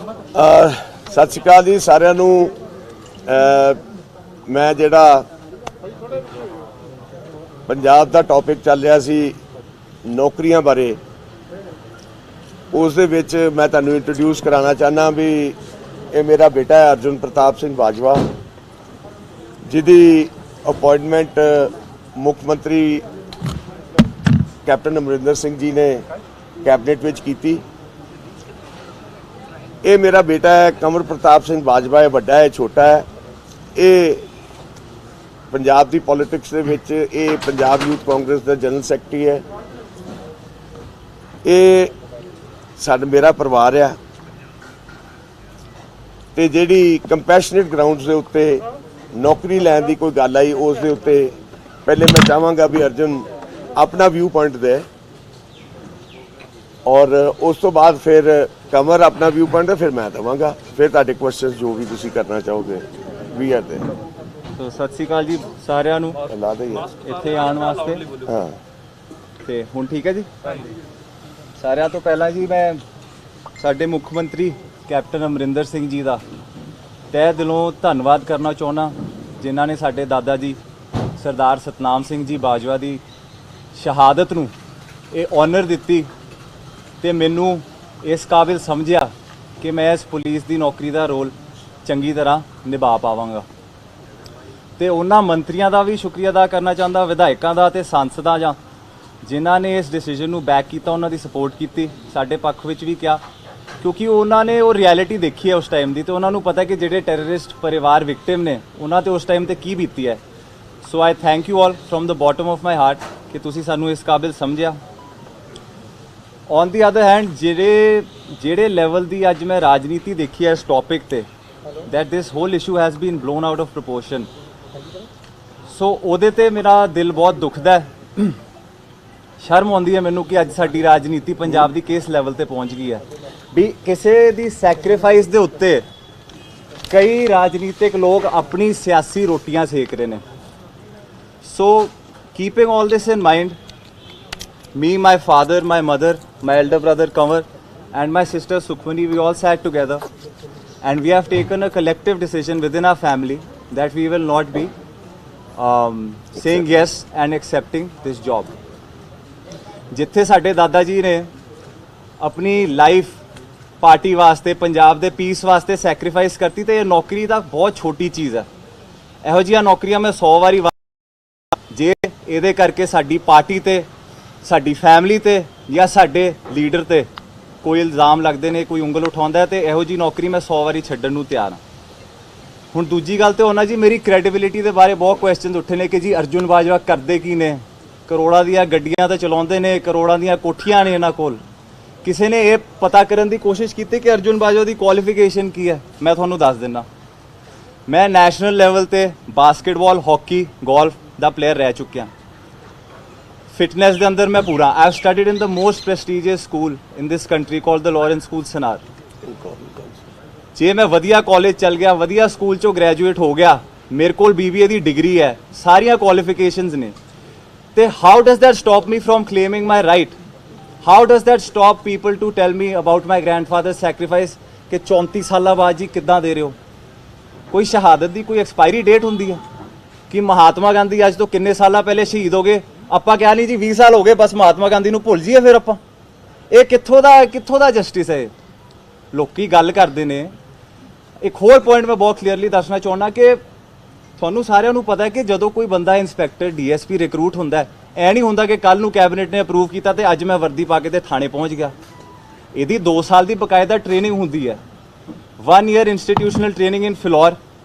ਸਤਿ ਸ਼੍ਰੀ ਅਕਾਲ ਜੀ ਸਾਰਿਆਂ ਨੂੰ। ਮੈਂ ਜਿਹੜਾ ਪੰਜਾਬ ਦਾ ਟੌਪਿਕ ਚੱਲ ਰਿਹਾ ਸੀ ਨੌਕਰੀਆਂ ਬਾਰੇ, ਉਸ ਦੇ ਵਿੱਚ ਮੈਂ ਤੁਹਾਨੂੰ ਇੰਟਰੋਡਿਊਸ ਕਰਾਉਣਾ ਚਾਹੁੰਦਾ ਵੀ ਇਹ ਮੇਰਾ ਬੇਟਾ ਹੈ ਅਰਜੁਨ ਪ੍ਰਤਾਪ ਸਿੰਘ ਬਾਜਵਾ, ਜਿਹਦੀ ਅਪਾਇੰਟਮੈਂਟ ਮੁੱਖ ਮੰਤਰੀ ਕੈਪਟਨ ਅਮਰਿੰਦਰ ਸਿੰਘ ਜੀ ਨੇ ਕੈਬਨਿਟ ਵਿੱਚ ਕੀਤੀ। ਇਹ ਮੇਰਾ ਬੇਟਾ ਹੈ ਕੰਵਰ ਪ੍ਰਤਾਪ ਸਿੰਘ ਬਾਜਵਾ, ਇਹ ਵੱਡਾ ਹੈ ਛੋਟਾ ਹੈ। ਇਹ ਪੰਜਾਬ ਦੀ ਪੋਲਿਟਿਕਸ ਦੇ ਵਿੱਚ ਇਹ ਪੰਜਾਬ ਯੂਥ ਕਾਂਗਰਸ ਦਾ ਜਨਰਲ ਸੈਕਟਰੀ ਹੈ। ਇਹ ਮੇਰਾ ਪਰਿਵਾਰ ਆ ਤੇ ਜਿਹੜੀ ਕੰਪੈਸ਼ਨੇਟ ਗਰਾਊਂਡਸ ਦੇ ਉੱਤੇ ਨੌਕਰੀ ਲੈਣ ਦੀ ਕੋਈ ਗੱਲ ਆਈ, ਉਸ ਦੇ ਉੱਤੇ ਪਹਿਲੇ ਮੈਂ ਚਾਹਾਂਗਾ ਵੀ ਅਰਜੁਨ ਆਪਣਾ ਵਿਊ ਪੁਆਇੰਟ ਦੇ और उस तो बाद फिर कंवर अपना व्यू पॉइंट है, फिर मैं देवांगा, फिर ਤੁਹਾਡੇ ਕੁਐਸਚਨਸ ਜੋ ਵੀ ਤੁਸੀਂ ਕਰਨਾ ਚਾਹੋਗੇ ਵੀ ਆਰ ਦੇ। ਸੋ ਸਤਿ ਸ਼੍ਰੀ ਅਕਾਲ ਜੀ ਸਾਰਿਆਂ ਨੂੰ ਲਾ ਦੇ ਇੱਥੇ ਆਉਣ ਵਾਸਤੇ। ਹਾਂ ਤੇ ਹੁਣ ਠੀਕ ਹੈ ਜੀ। ਸਾਰਿਆਂ ਤੋਂ ਪਹਿਲਾਂ ਜੀ ਮੈਂ ਸਾਡੇ ਮੁੱਖ ਮੰਤਰੀ ਕੈਪਟਨ ਅਮਰਿੰਦਰ ਸਿੰਘ ਜੀ ਦਾ ਤਹਿ ਦਿਲੋਂ ਧੰਨਵਾਦ ਕਰਨਾ ਚਾਹੁੰਦਾ, ਜਿਨ੍ਹਾਂ ਨੇ ਸਾਡੇ ਦਾਦਾ ਜੀ ਸਰਦਾਰ ਸਤਨਾਮ ਸਿੰਘ ਜੀ ਬਾਜਵਾ ਦੀ ਸ਼ਹਾਦਤ ਨੂੰ ਇਹ ਆਨਰ ਦਿੱਤੀ ਤੇ ਮੈਨੂੰ ਇਸ ਕਾਬਿਲ ਸਮਝਿਆ ਕਿ ਮੈਂ ਇਸ ਪੁਲਿਸ ਦੀ ਨੌਕਰੀ ਦਾ ਰੋਲ ਚੰਗੀ ਤਰ੍ਹਾਂ ਨਿਭਾ ਪਾਵਾਂਗਾ। ਤੇ ਉਹਨਾਂ ਮੰਤਰੀਆਂ ਦਾ ਵੀ ਸ਼ੁਕਰੀਆ ਅਦਾ ਕਰਨਾ ਚਾਹੁੰਦਾ, ਵਿਧਾਇਕਾਂ ਦਾ ਤੇ ਸੰਸਦਾਂ ਜਾਂ ਜਿਨ੍ਹਾਂ ਨੇ ਇਸ ਡਿਸੀਜਨ ਨੂੰ ਬੈਕ ਕੀਤਾ, ਉਹਨਾਂ ਦੀ ਸਪੋਰਟ ਕੀਤੀ, ਸਾਡੇ ਪੱਖ ਵਿੱਚ ਵੀ ਕਿਹਾ, ਕਿਉਂਕਿ ਉਹਨਾਂ ਨੇ ਉਹ ਰਿਐਲਿਟੀ ਦੇਖੀ ਹੈ ਉਸ ਟਾਈਮ ਦੀ, ਤੇ ਉਹਨਾਂ ਨੂੰ ਪਤਾ ਕਿ ਜਿਹੜੇ ਟੈਰਰਿਸਟ ਪਰਿਵਾਰ ਵਿਕਟਿਮ ਨੇ ਉਹਨਾਂ ਤੇ ਉਸ ਟਾਈਮ ਤੇ ਕੀ ਬੀਤੀ ਹੈ। So I thank you all from the bottom of my heart ਕਿ ਤੁਸੀਂ ਸਾਨੂੰ ਇਸ ਕਾਬਿਲ ਸਮਝਿਆ। ਔਨ ਦੀ ਅਦਰ ਹੈਂਡ ਜਿਹੜੇ ਲੈਵਲ ਦੀ ਅੱਜ ਮੈਂ ਰਾਜਨੀਤੀ ਦੇਖੀ ਹੈ ਇਸ ਟੌਪਿਕ ਤੇ, that this whole issue has been blown out of proportion, so ਉਹਦੇ ਤੇ ਮੇਰਾ ਦਿਲ ਬਹੁਤ ਦੁਖਦਾ ਹੈ। ਸ਼ਰਮ ਆਉਂਦੀ ਹੈ ਮੈਨੂੰ ਕਿ ਅੱਜ ਸਾਡੀ ਰਾਜਨੀਤੀ ਪੰਜਾਬ ਦੀ ਕਿਸ ਲੈਵਲ ਤੇ ਪਹੁੰਚ ਗਈ ਹੈ ਵੀ ਕਿਸੇ ਦੀ ਸੈਕਰੀਫਾਈਸ ਦੇ ਉੱਤੇ ਕਈ ਰਾਜਨੀਤਿਕ ਲੋਕ ਆਪਣੀ ਸਿਆਸੀ ਰੋਟੀਆਂ ਸੇਕ ਰਹੇ ਨੇ। So keeping all this in mind, me, my father, my mother, my elder brother Kanwar and my sister Sukhmani, we all sat together and we have taken a collective decision within our family that we will not be saying yes and accepting this job. ਜਿੱਥੇ ਸਾਡੇ ਦਾਦਾ ਜੀ ਨੇ ਆਪਣੀ life party ਵਾਸਤੇ, ਪੰਜਾਬ ਦੇ piece ਵਾਸਤੇ sacrifice ਕਰਤੀ, ਤੇ ਇਹ ਨੌਕਰੀ ਤਾਂ ਬਹੁਤ ਛੋਟੀ ਚੀਜ਼ ਹੈ। ਇਹੋ ਜਿਹੀਆਂ ਨੌਕਰੀਆਂ ਮੈਂ 100 ਵਾਰੀ ਜੇ ਇਹਦੇ ਕਰਕੇ ਸਾਡੀ ਪਾਰਟੀ ਤੇ, ਸਾਡੀ ਫੈਮਿਲੀ ਤੇ ਜਾਂ ਸਾਡੇ ਲੀਡਰ ਤੇ ਕੋਈ ਇਲਜ਼ਾਮ ਲੱਗਦੇ ਨੇ, ਕੋਈ ਉਂਗਲ ਉਠਾਉਂਦਾ, ਤੇ ਇਹੋ ਜੀ ਨੌਕਰੀ ਮੈਂ 100 ਵਾਰੀ ਛੱਡਣ ਨੂੰ ਤਿਆਰ ਹਾਂ। ਹੁਣ ਦੂਜੀ ਗੱਲ ਤੇ ਉਹਨਾਂ ਜੀ ਮੇਰੀ ਕ੍ਰੈਡੀਬਿਲਿਟੀ ਦੇ ਬਾਰੇ ਬਹੁਤ ਕੁਐਸਚਨਸ ਉੱਠੇ ਨੇ ਕਿ ਜੀ ਅਰਜੁਨ ਬਾਜਵਾ ਕਰਦੇ ਕੀ ਨੇ, ਕਰੋੜਾਂ ਦੀਆਂ ਗੱਡੀਆਂ ਤਾਂ ਚਲਾਉਂਦੇ ਨੇ, ਕਰੋੜਾਂ ਦੀਆਂ ਕੋਠੀਆਂ ਨੇ ਇਹਨਾਂ ਕੋਲ। ਕਿਸੇ ਨੇ ਇਹ ਪਤਾ ਕਰਨ ਦੀ ਕੋਸ਼ਿਸ਼ ਕੀਤੀ ਕਿ ਅਰਜੁਨ ਬਾਜਵਾ ਦੀ ਕੁਆਲੀਫਿਕੇਸ਼ਨ ਕੀ ਹੈ? ਮੈਂ ਤੁਹਾਨੂੰ ਦੱਸ ਦਿੰਦਾ, ਮੈਂ ਨੈਸ਼ਨਲ ਲੈਵਲ ਤੇ ਬਾਸਕਟਬਾਲ, ਹਾਕੀ, ਗੋਲਫ ਦਾ ਪਲੇਅਰ ਰਹਿ ਚੁੱਕਿਆ। ਫਿਟਨੈਸ ਦੇ ਅੰਦਰ ਮੈਂ ਪੂਰਾ, I have studied in the most prestigious school in this country called the Lawrence school Sanawar. ਜੇ ਮੈਂ ਵਧੀਆ ਕਾਲਜ ਚੱਲ ਗਿਆ, ਵਧੀਆ ਸਕੂਲ ਚੋਂ ਗ੍ਰੈਜੂਏਟ ਹੋ ਗਿਆ, ਮੇਰੇ ਕੋਲ BBA ਦੀ ਡਿਗਰੀ ਹੈ, ਸਾਰੀਆਂ ਕੁਆਲੀਫਿਕੇਸ਼ਨਸ ਨੇ, ਤੇ how does that stop me from claiming my right? How does that stop people to tell me about my grandfather sacrifice ਕਿ 34 ਸਾਲਾਂ ਬਾਅਦ ਜੀ ਕਿੱਦਾਂ ਦੇ ਰਹੇ ਹੋ? ਕੋਈ ਸ਼ਹਾਦਤ ਦੀ ਕੋਈ ਐਕਸਪਾਇਰੀ ਡੇਟ ਹੁੰਦੀ ਹੈ ਕਿ ਮਹਾਤਮਾ ਗਾਂਧੀ ਅੱਜ ਤੋਂ ਕਿੰਨੇ ਸਾਲਾਂ ਪਹਿਲੇ ਸ਼ਹੀਦ ਹੋ ਗਏ, ਆਪਾਂ ਕਿਹਾ ਨਹੀਂ ਜੀ 20 ਸਾਲ ਹੋ ਗਏ ਬਸ ਮਹਾਤਮਾ ਗਾਂਧੀ ਨੂੰ ਭੁੱਲ ਜਾਈਏ ਫਿਰ ਆਪਾਂ? ਇਹ ਕਿੱਥੋਂ ਦਾ ਜਸਟਿਸ ਹੈ? ਲੋਕੀ ਗੱਲ ਕਰਦੇ ਨੇ। ਇੱਕ ਹੋਰ ਪੁਆਇੰਟ ਮੈਂ ਬਹੁਤ ਕਲੀਅਰਲੀ ਦੱਸਣਾ ਚਾਹੁੰਦਾ ਕਿ ਤੁਹਾਨੂੰ ਸਾਰਿਆਂ ਨੂੰ ਪਤਾ ਹੈ ਕਿ ਜਦੋਂ ਕੋਈ ਬੰਦਾ ਇੰਸਪੈਕਟਰ, DSP ਰਿਕਰੂਟ ਹੁੰਦਾ, ਐ ਨਹੀਂ ਹੁੰਦਾ ਕਿ ਕੱਲ ਨੂੰ ਕੈਬਨਿਟ ਨੇ ਅਪਰੂਵ ਕੀਤਾ ਤੇ ਅੱਜ ਮੈਂ ਵਰਦੀ ਪਾ ਕੇ ਤੇ ਥਾਣੇ ਪਹੁੰਚ ਗਿਆ। ਇਹਦੀ 2 ਸਾਲ ਦੀ ਬਕਾਇਦਾ ਟ੍ਰੇਨਿੰਗ ਹੁੰਦੀ ਹੈ। 1 year institutional training in Phillaur,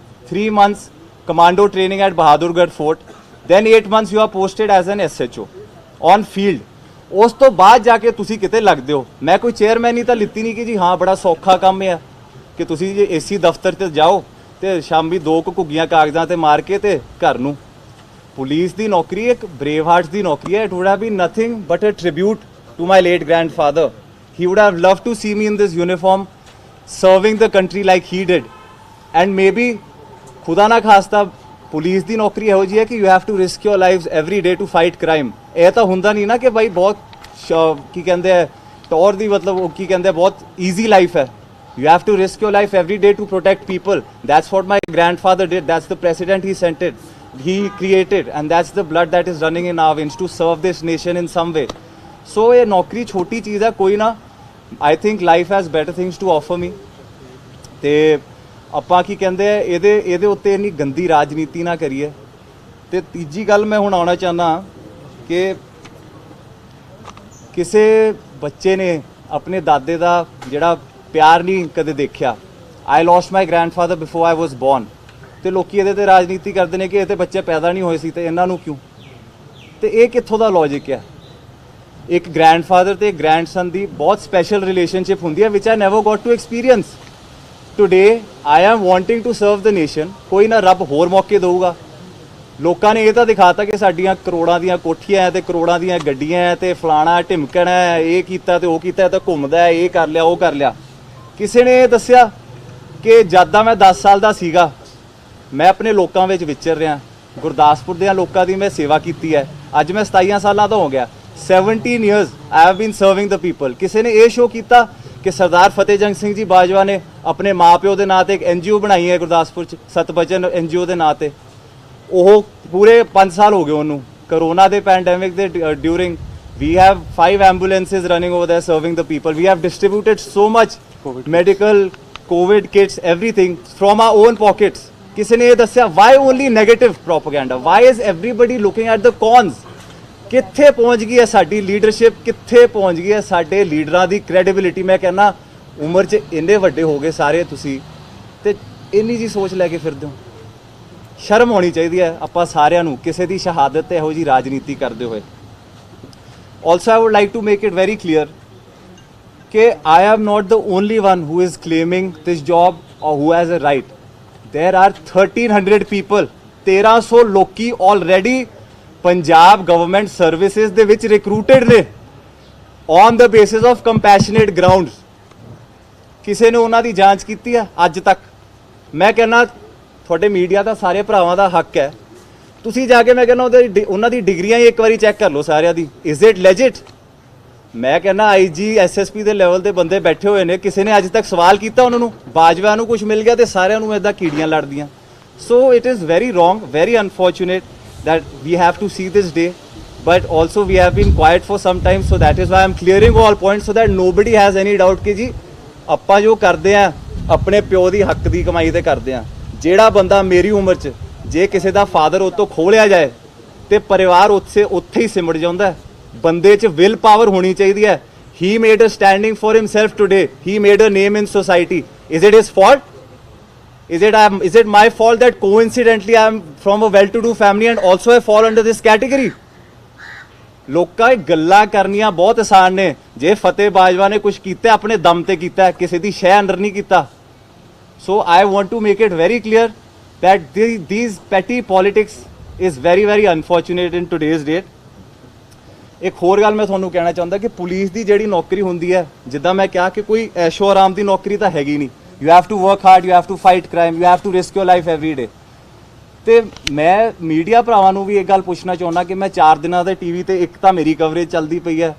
3 months commando training at Bahadurgarh Fort, then 8 months you are posted as an SHO on field। ਉਸ ਤੋਂ ਬਾਅਦ ਜਾ ਕੇ ਤੁਸੀਂ ਕਿਤੇ ਲੱਗਦੇ ਹੋ। ਮੈਂ ਕੋਈ ਚੇਅਰਮੈਨ ਹੀ ਤਾਂ ਲਿੱਤੀ ਨਹੀਂ ਕਿ ਜੀ ਹਾਂ ਬੜਾ ਸੌਖਾ ਕੰਮ ਹੈ ਕਿ ਤੁਸੀਂ ਜੇ AC ਦਫ਼ਤਰ ਤੇ ਜਾਓ ਤੇ ਸ਼ਾਮੀ 2 ਘੁੱਗੀਆਂ ਕਾਗਜ਼ਾਂ ਤੇ ਮਾਰ ਕੇ ਤੇ ਘਰ ਨੂੰ। ਪੁਲਿਸ ਦੀ ਨੌਕਰੀ ਇੱਕ ਬਰੇਵ ਹਾਰਟਸ ਦੀ ਨੌਕਰੀ ਹੈ। It would have been nothing but a tribute to my late grandfather. He would have loved to see me in this uniform serving the country like he did, and maybe खुदा ना खास्ता police की नौकरी ਇਹੋ ਜਿਹੀ ਹੈ कि you have to risk your lives every day to fight crime। ਇਹ ਤਾਂ ਹੁੰਦਾ ਨਹੀਂ ਨਾ ਕਿ ਭਾਈ ਬਹੁਤ ਕੀ ਕਹਿੰਦੇ ਆ ਟੌਰ ਦੀ, ਮਤਲਬ ਉਹ ਕੀ ਕਹਿੰਦੇ ਬਹੁਤ ਈਜ਼ੀ ਲਾਈਫ ਹੈ। You have to risk your life every day to protect people. That's what my grandfather did. That's the precedent he created, and that's the blood that is running in our veins to serve this nation in some way. So ये नौकरी छोटी चीज़ है कोई ना. I think life has better things to offer me. ਤੇ ਆਪਾਂ ਕੀ ਕਹਿੰਦੇ ਆ ਇਹਦੇ ਉੱਤੇ ਇੰਨੀ ਗੰਦੀ ਰਾਜਨੀਤੀ ਨਾ ਕਰੀਏ. ਤੇ ਤੀਜੀ ਗੱਲ ਮੈਂ ਹੁਣ ਆਉਣਾ ਚਾਹੁੰਦਾ ਕਿ ਕਿਸੇ ਬੱਚੇ ਨੇ ਆਪਣੇ ਦਾਦੇ ਦਾ ਜਿਹੜਾ ਪਿਆਰ ਨਹੀਂ ਕਦੇ ਦੇਖਿਆ. I lost my grandfather before I was born. ਤੇ ਲੋਕੀ ਇਹਦੇ ਤੇ ਰਾਜਨੀਤੀ ਕਰਦੇ ਨੇ ਕਿ ਇਹ ਤੇ ਬੱਚੇ ਪੈਦਾ ਨਹੀਂ ਹੋਏ ਸੀ ਤੇ ਇਹਨਾਂ ਨੂੰ ਕਿਉਂ. ਤੇ ਇਹ ਕਿੱਥੋਂ ਦਾ ਲੌਜਿਕ ਹੈ. ਇੱਕ ਗ੍ਰੈਂਡਫਾਦਰ ਤੇ ਗ੍ਰੈਂਡਸਨ ਦੀ ਬਹੁਤ ਸਪੈਸ਼ਲ ਰਿਲੇਸ਼ਨਸ਼ਿਪ ਹੁੰਦੀ ਹੈ which I never got to experience. Today I am wanting to serve the nation. ਕੋਈ ਨਾ ਰੱਬ ਹੋਰ ਮੌਕੇ ਦੇਊਗਾ. ਲੋਕਾਂ ਨੇ ਇਹ ਤਾਂ ਦਿਖਾਤਾ ਕਿ ਸਾਡੀਆਂ ਕਰੋੜਾਂ ਦੀਆਂ ਕੋਠੀਆਂ ਤੇ ਕਰੋੜਾਂ ਦੀਆਂ ਗੱਡੀਆਂ ਤੇ ਫਲਾਣਾ ਢਿਮਕਣਾ ਇਹ ਕੀਤਾ ਤੇ ਉਹ ਕੀਤਾ ਤਾਂ ਘੁੰਮਦਾ ਇਹ ਕਰ ਲਿਆ ਉਹ ਕਰ ਲਿਆ. ਕਿਸੇ ਨੇ ਇਹ ਦੱਸਿਆ ਕਿ ਜਦ ਦਾ ਮੈਂ 10 ਸਾਲ ਦਾ ਸੀਗਾ ਮੈਂ ਆਪਣੇ ਲੋਕਾਂ ਵਿੱਚ ਵਿਚਰ ਰਿਹਾ. ਗੁਰਦਾਸਪੁਰ ਦੇ ਲੋਕਾਂ ਦੀ ਮੈਂ ਸੇਵਾ ਕੀਤੀ ਹੈ. ਅੱਜ ਮੈਂ 27 ਸਾਲਾਂ ਦਾ ਹੋ ਗਿਆ. 17 years I have been serving the people. ਕਿਸੇ ਨੇ ਇਹ ਸ਼ੋਅ ਕੀਤਾ ਕਿ ਸਰਦਾਰ ਫਤਿਹ ਜੰਗ ਸਿੰਘ ਜੀ ਬਾਜਵਾ ਨੇ ਆਪਣੇ ਮਾਪਿਓ ਦੇ ਨਾਂ ਤੇ ਇੱਕ NGO ਬਣਾਈ ਹੈ ਗੁਰਦਾਸਪੁਰ 'ਚ, ਸਤਬਚਨ NGO ਦੇ ਨਾਂ ਤੇ. ਉਹ ਪੂਰੇ 5 ਸਾਲ ਹੋ ਗਏ ਉਹਨੂੰ. ਕਰੋਨਾ ਦੇ ਪੈਂਡੈਮਿਕ ਦੇ during we have 5 ambulances running over there serving the people. We have distributed so much medical COVID kits, everything from our own pockets. ਕਿਸੇ ਨੇ ਇਹ ਦੱਸਿਆ why only negative propaganda? Why is everybody looking at the cons? ਕਿੱਥੇ ਪਹੁੰਚ ਗਈ ਹੈ ਸਾਡੀ leadership, ਕਿੱਥੇ ਪਹੁੰਚ ਗਈ ਹੈ ਸਾਡੇ ਲੀਡਰਾਂ ਦੀ ਕ੍ਰੈਡੀਬਿਲਿਟੀ. ਮੈਂ ਕਹਿੰਦਾ ਉਮਰ 'ਚ ਇੰਨੇ ਵੱਡੇ ਹੋ ਗਏ ਸਾਰੇ ਤੁਸੀਂ ਤੇ ਇੰਨੀ ਜੀ ਸੋਚ ਲੈ ਕੇ ਫਿਰਦੇ ਹੋ. ਸ਼ਰਮ ਹੋਣੀ ਚਾਹੀਦੀ ਹੈ ਆਪਾਂ ਸਾਰਿਆਂ ਨੂੰ ਕਿਸੇ ਦੀ ਸ਼ਹਾਦਤ ਤੇ ਇਹੋ ਜੀ ਰਾਜਨੀਤੀ ਕਰਦੇ ਹੋਏ. Also I would like to make it very clear ਕਿ I am not the only one who is claiming this job or who has a right. There are 1300 people, 1300 ਲੋਕੀ already ਪੰਜਾਬ ਗਵਰਨਮੈਂਟ ਸਰਵਿਸਿਜ਼ ਦੇ ਵਿੱਚ ਰਿਕਰੂਟਡ ਨੇ on the basis of compassionate grounds. ਕਿਸੇ ਨੇ ਉਹਨਾਂ ਦੀ ਜਾਂਚ ਕੀਤੀ ਹੈ ਅੱਜ ਤੱਕ? ਮੈਂ ਕਹਿੰਦਾ ਤੁਹਾਡੇ ਮੀਡੀਆ ਦਾ ਸਾਰੇ ਭਰਾਵਾਂ ਦਾ ਹੱਕ ਹੈ ਤੁਸੀਂ ਜਾ ਕੇ ਮੈਂ ਕਹਿੰਦਾ ਉਹਨਾਂ ਦੀ ਡਿਗਰੀਆਂ ਹੀ ਇੱਕ ਵਾਰੀ ਚੈੱਕ ਕਰ ਲਓ ਸਾਰਿਆਂ ਦੀ. Is it ਲੈਜਿਟ? ਮੈਂ ਕਹਿੰਦਾ IG SSP ਦੇ ਲੈਵਲ ਦੇ ਬੰਦੇ ਬੈਠੇ ਹੋਏ ਨੇ. ਕਿਸੇ ਨੇ ਅੱਜ ਤੱਕ ਸਵਾਲ ਕੀਤਾ ਉਹਨਾਂ ਨੂੰ? ਬਾਜਵਾ ਨੂੰ ਕੁਝ ਮਿਲ ਗਿਆ ਤੇ ਸਾਰਿਆਂ ਨੂੰ ਇੱਦਾਂ ਕੀੜੀਆਂ ਲੜਦੀਆਂ. So it is very wrong, very unfortunate that we have to see this day, but also we have been quiet for some time, so that is why I am clearing all points so that nobody has any doubt ਕਿ ਜੀ ਆਪਾਂ ਜੋ ਕਰਦੇ ਆ ਆਪਣੇ ਪਿਓ ਦੀ ਹੱਕ ਦੀ ਕਮਾਈ ਤੇ ਕਰਦੇ ਆ. ਜਿਹੜਾ ਬੰਦਾ ਮੇਰੀ ਉਮਰ 'ਚ ਜੇ ਕਿਸੇ ਦਾ ਫਾਦਰ ਉਹ ਤੋਂ ਖੋਹ ਲਿਆ ਜਾਏ ਤੇ ਪਰਿਵਾਰ ਉੱਥੇ ਹੀ ਸਿਮਟ ਜਾਂਦਾ ਹੈ. ਬੰਦੇ 'ਚ ਵਿਲ ਪਾਵਰ ਹੋਣੀ ਚਾਹੀਦੀ ਹੈ. he made a standing for himself today, he made a name in society. Is it his fault? Is it my fault that coincidentally I am from a well-to-do family and also I fall under this category? ਲੋਕਾਂ ਇਹ ਗੱਲਾਂ ਕਰਨੀਆਂ ਬਹੁਤ ਆਸਾਨ ਨੇ. ਜੇ ਫਤਿਹ ਬਾਜਵਾ ਨੇ ਕੁਝ ਕੀਤਾ ਆਪਣੇ ਦਮ ਤੇ ਕੀਤਾ, ਕਿਸੇ ਦੀ ਸ਼ੈ ਅੰਦਰ ਨਹੀਂ ਕੀਤਾ. So I want to make it very clear that these petty politics is very very unfortunate in today's date. ਇੱਕ ਹੋਰ ਗੱਲ ਮੈਂ ਤੁਹਾਨੂੰ ਕਹਿਣਾ ਚਾਹੁੰਦਾ ਕਿ ਪੁਲਿਸ ਦੀ ਜਿਹੜੀ ਨੌਕਰੀ ਹੁੰਦੀ ਹੈ, ਜਿੱਦਾਂ ਮੈਂ ਕਿਹਾ ਕਿ ਕੋਈ ਐਸ਼ੋ ਆਰਾਮ ਦੀ ਨੌਕਰੀ ਤਾਂ ਹੈਗੀ ਨਹੀਂ. You have to work hard, you have to fight crime, you have to risk your life every day. ਤੇ ਮੈਂ ਮੀਡੀਆ ਭਰਾਵਾਂ ਨੂੰ ਵੀ ਇਹ ਗੱਲ ਪੁੱਛਣਾ ਚਾਹੁੰਦਾ ਕਿ ਮੈਂ 4 ਦਿਨਾਂ ਦੇ TV ਤੇ ਇੱਕ ਤਾਂ ਮੇਰੀ ਕਵਰੇਜ ਚੱਲਦੀ ਪਈ ਹੈ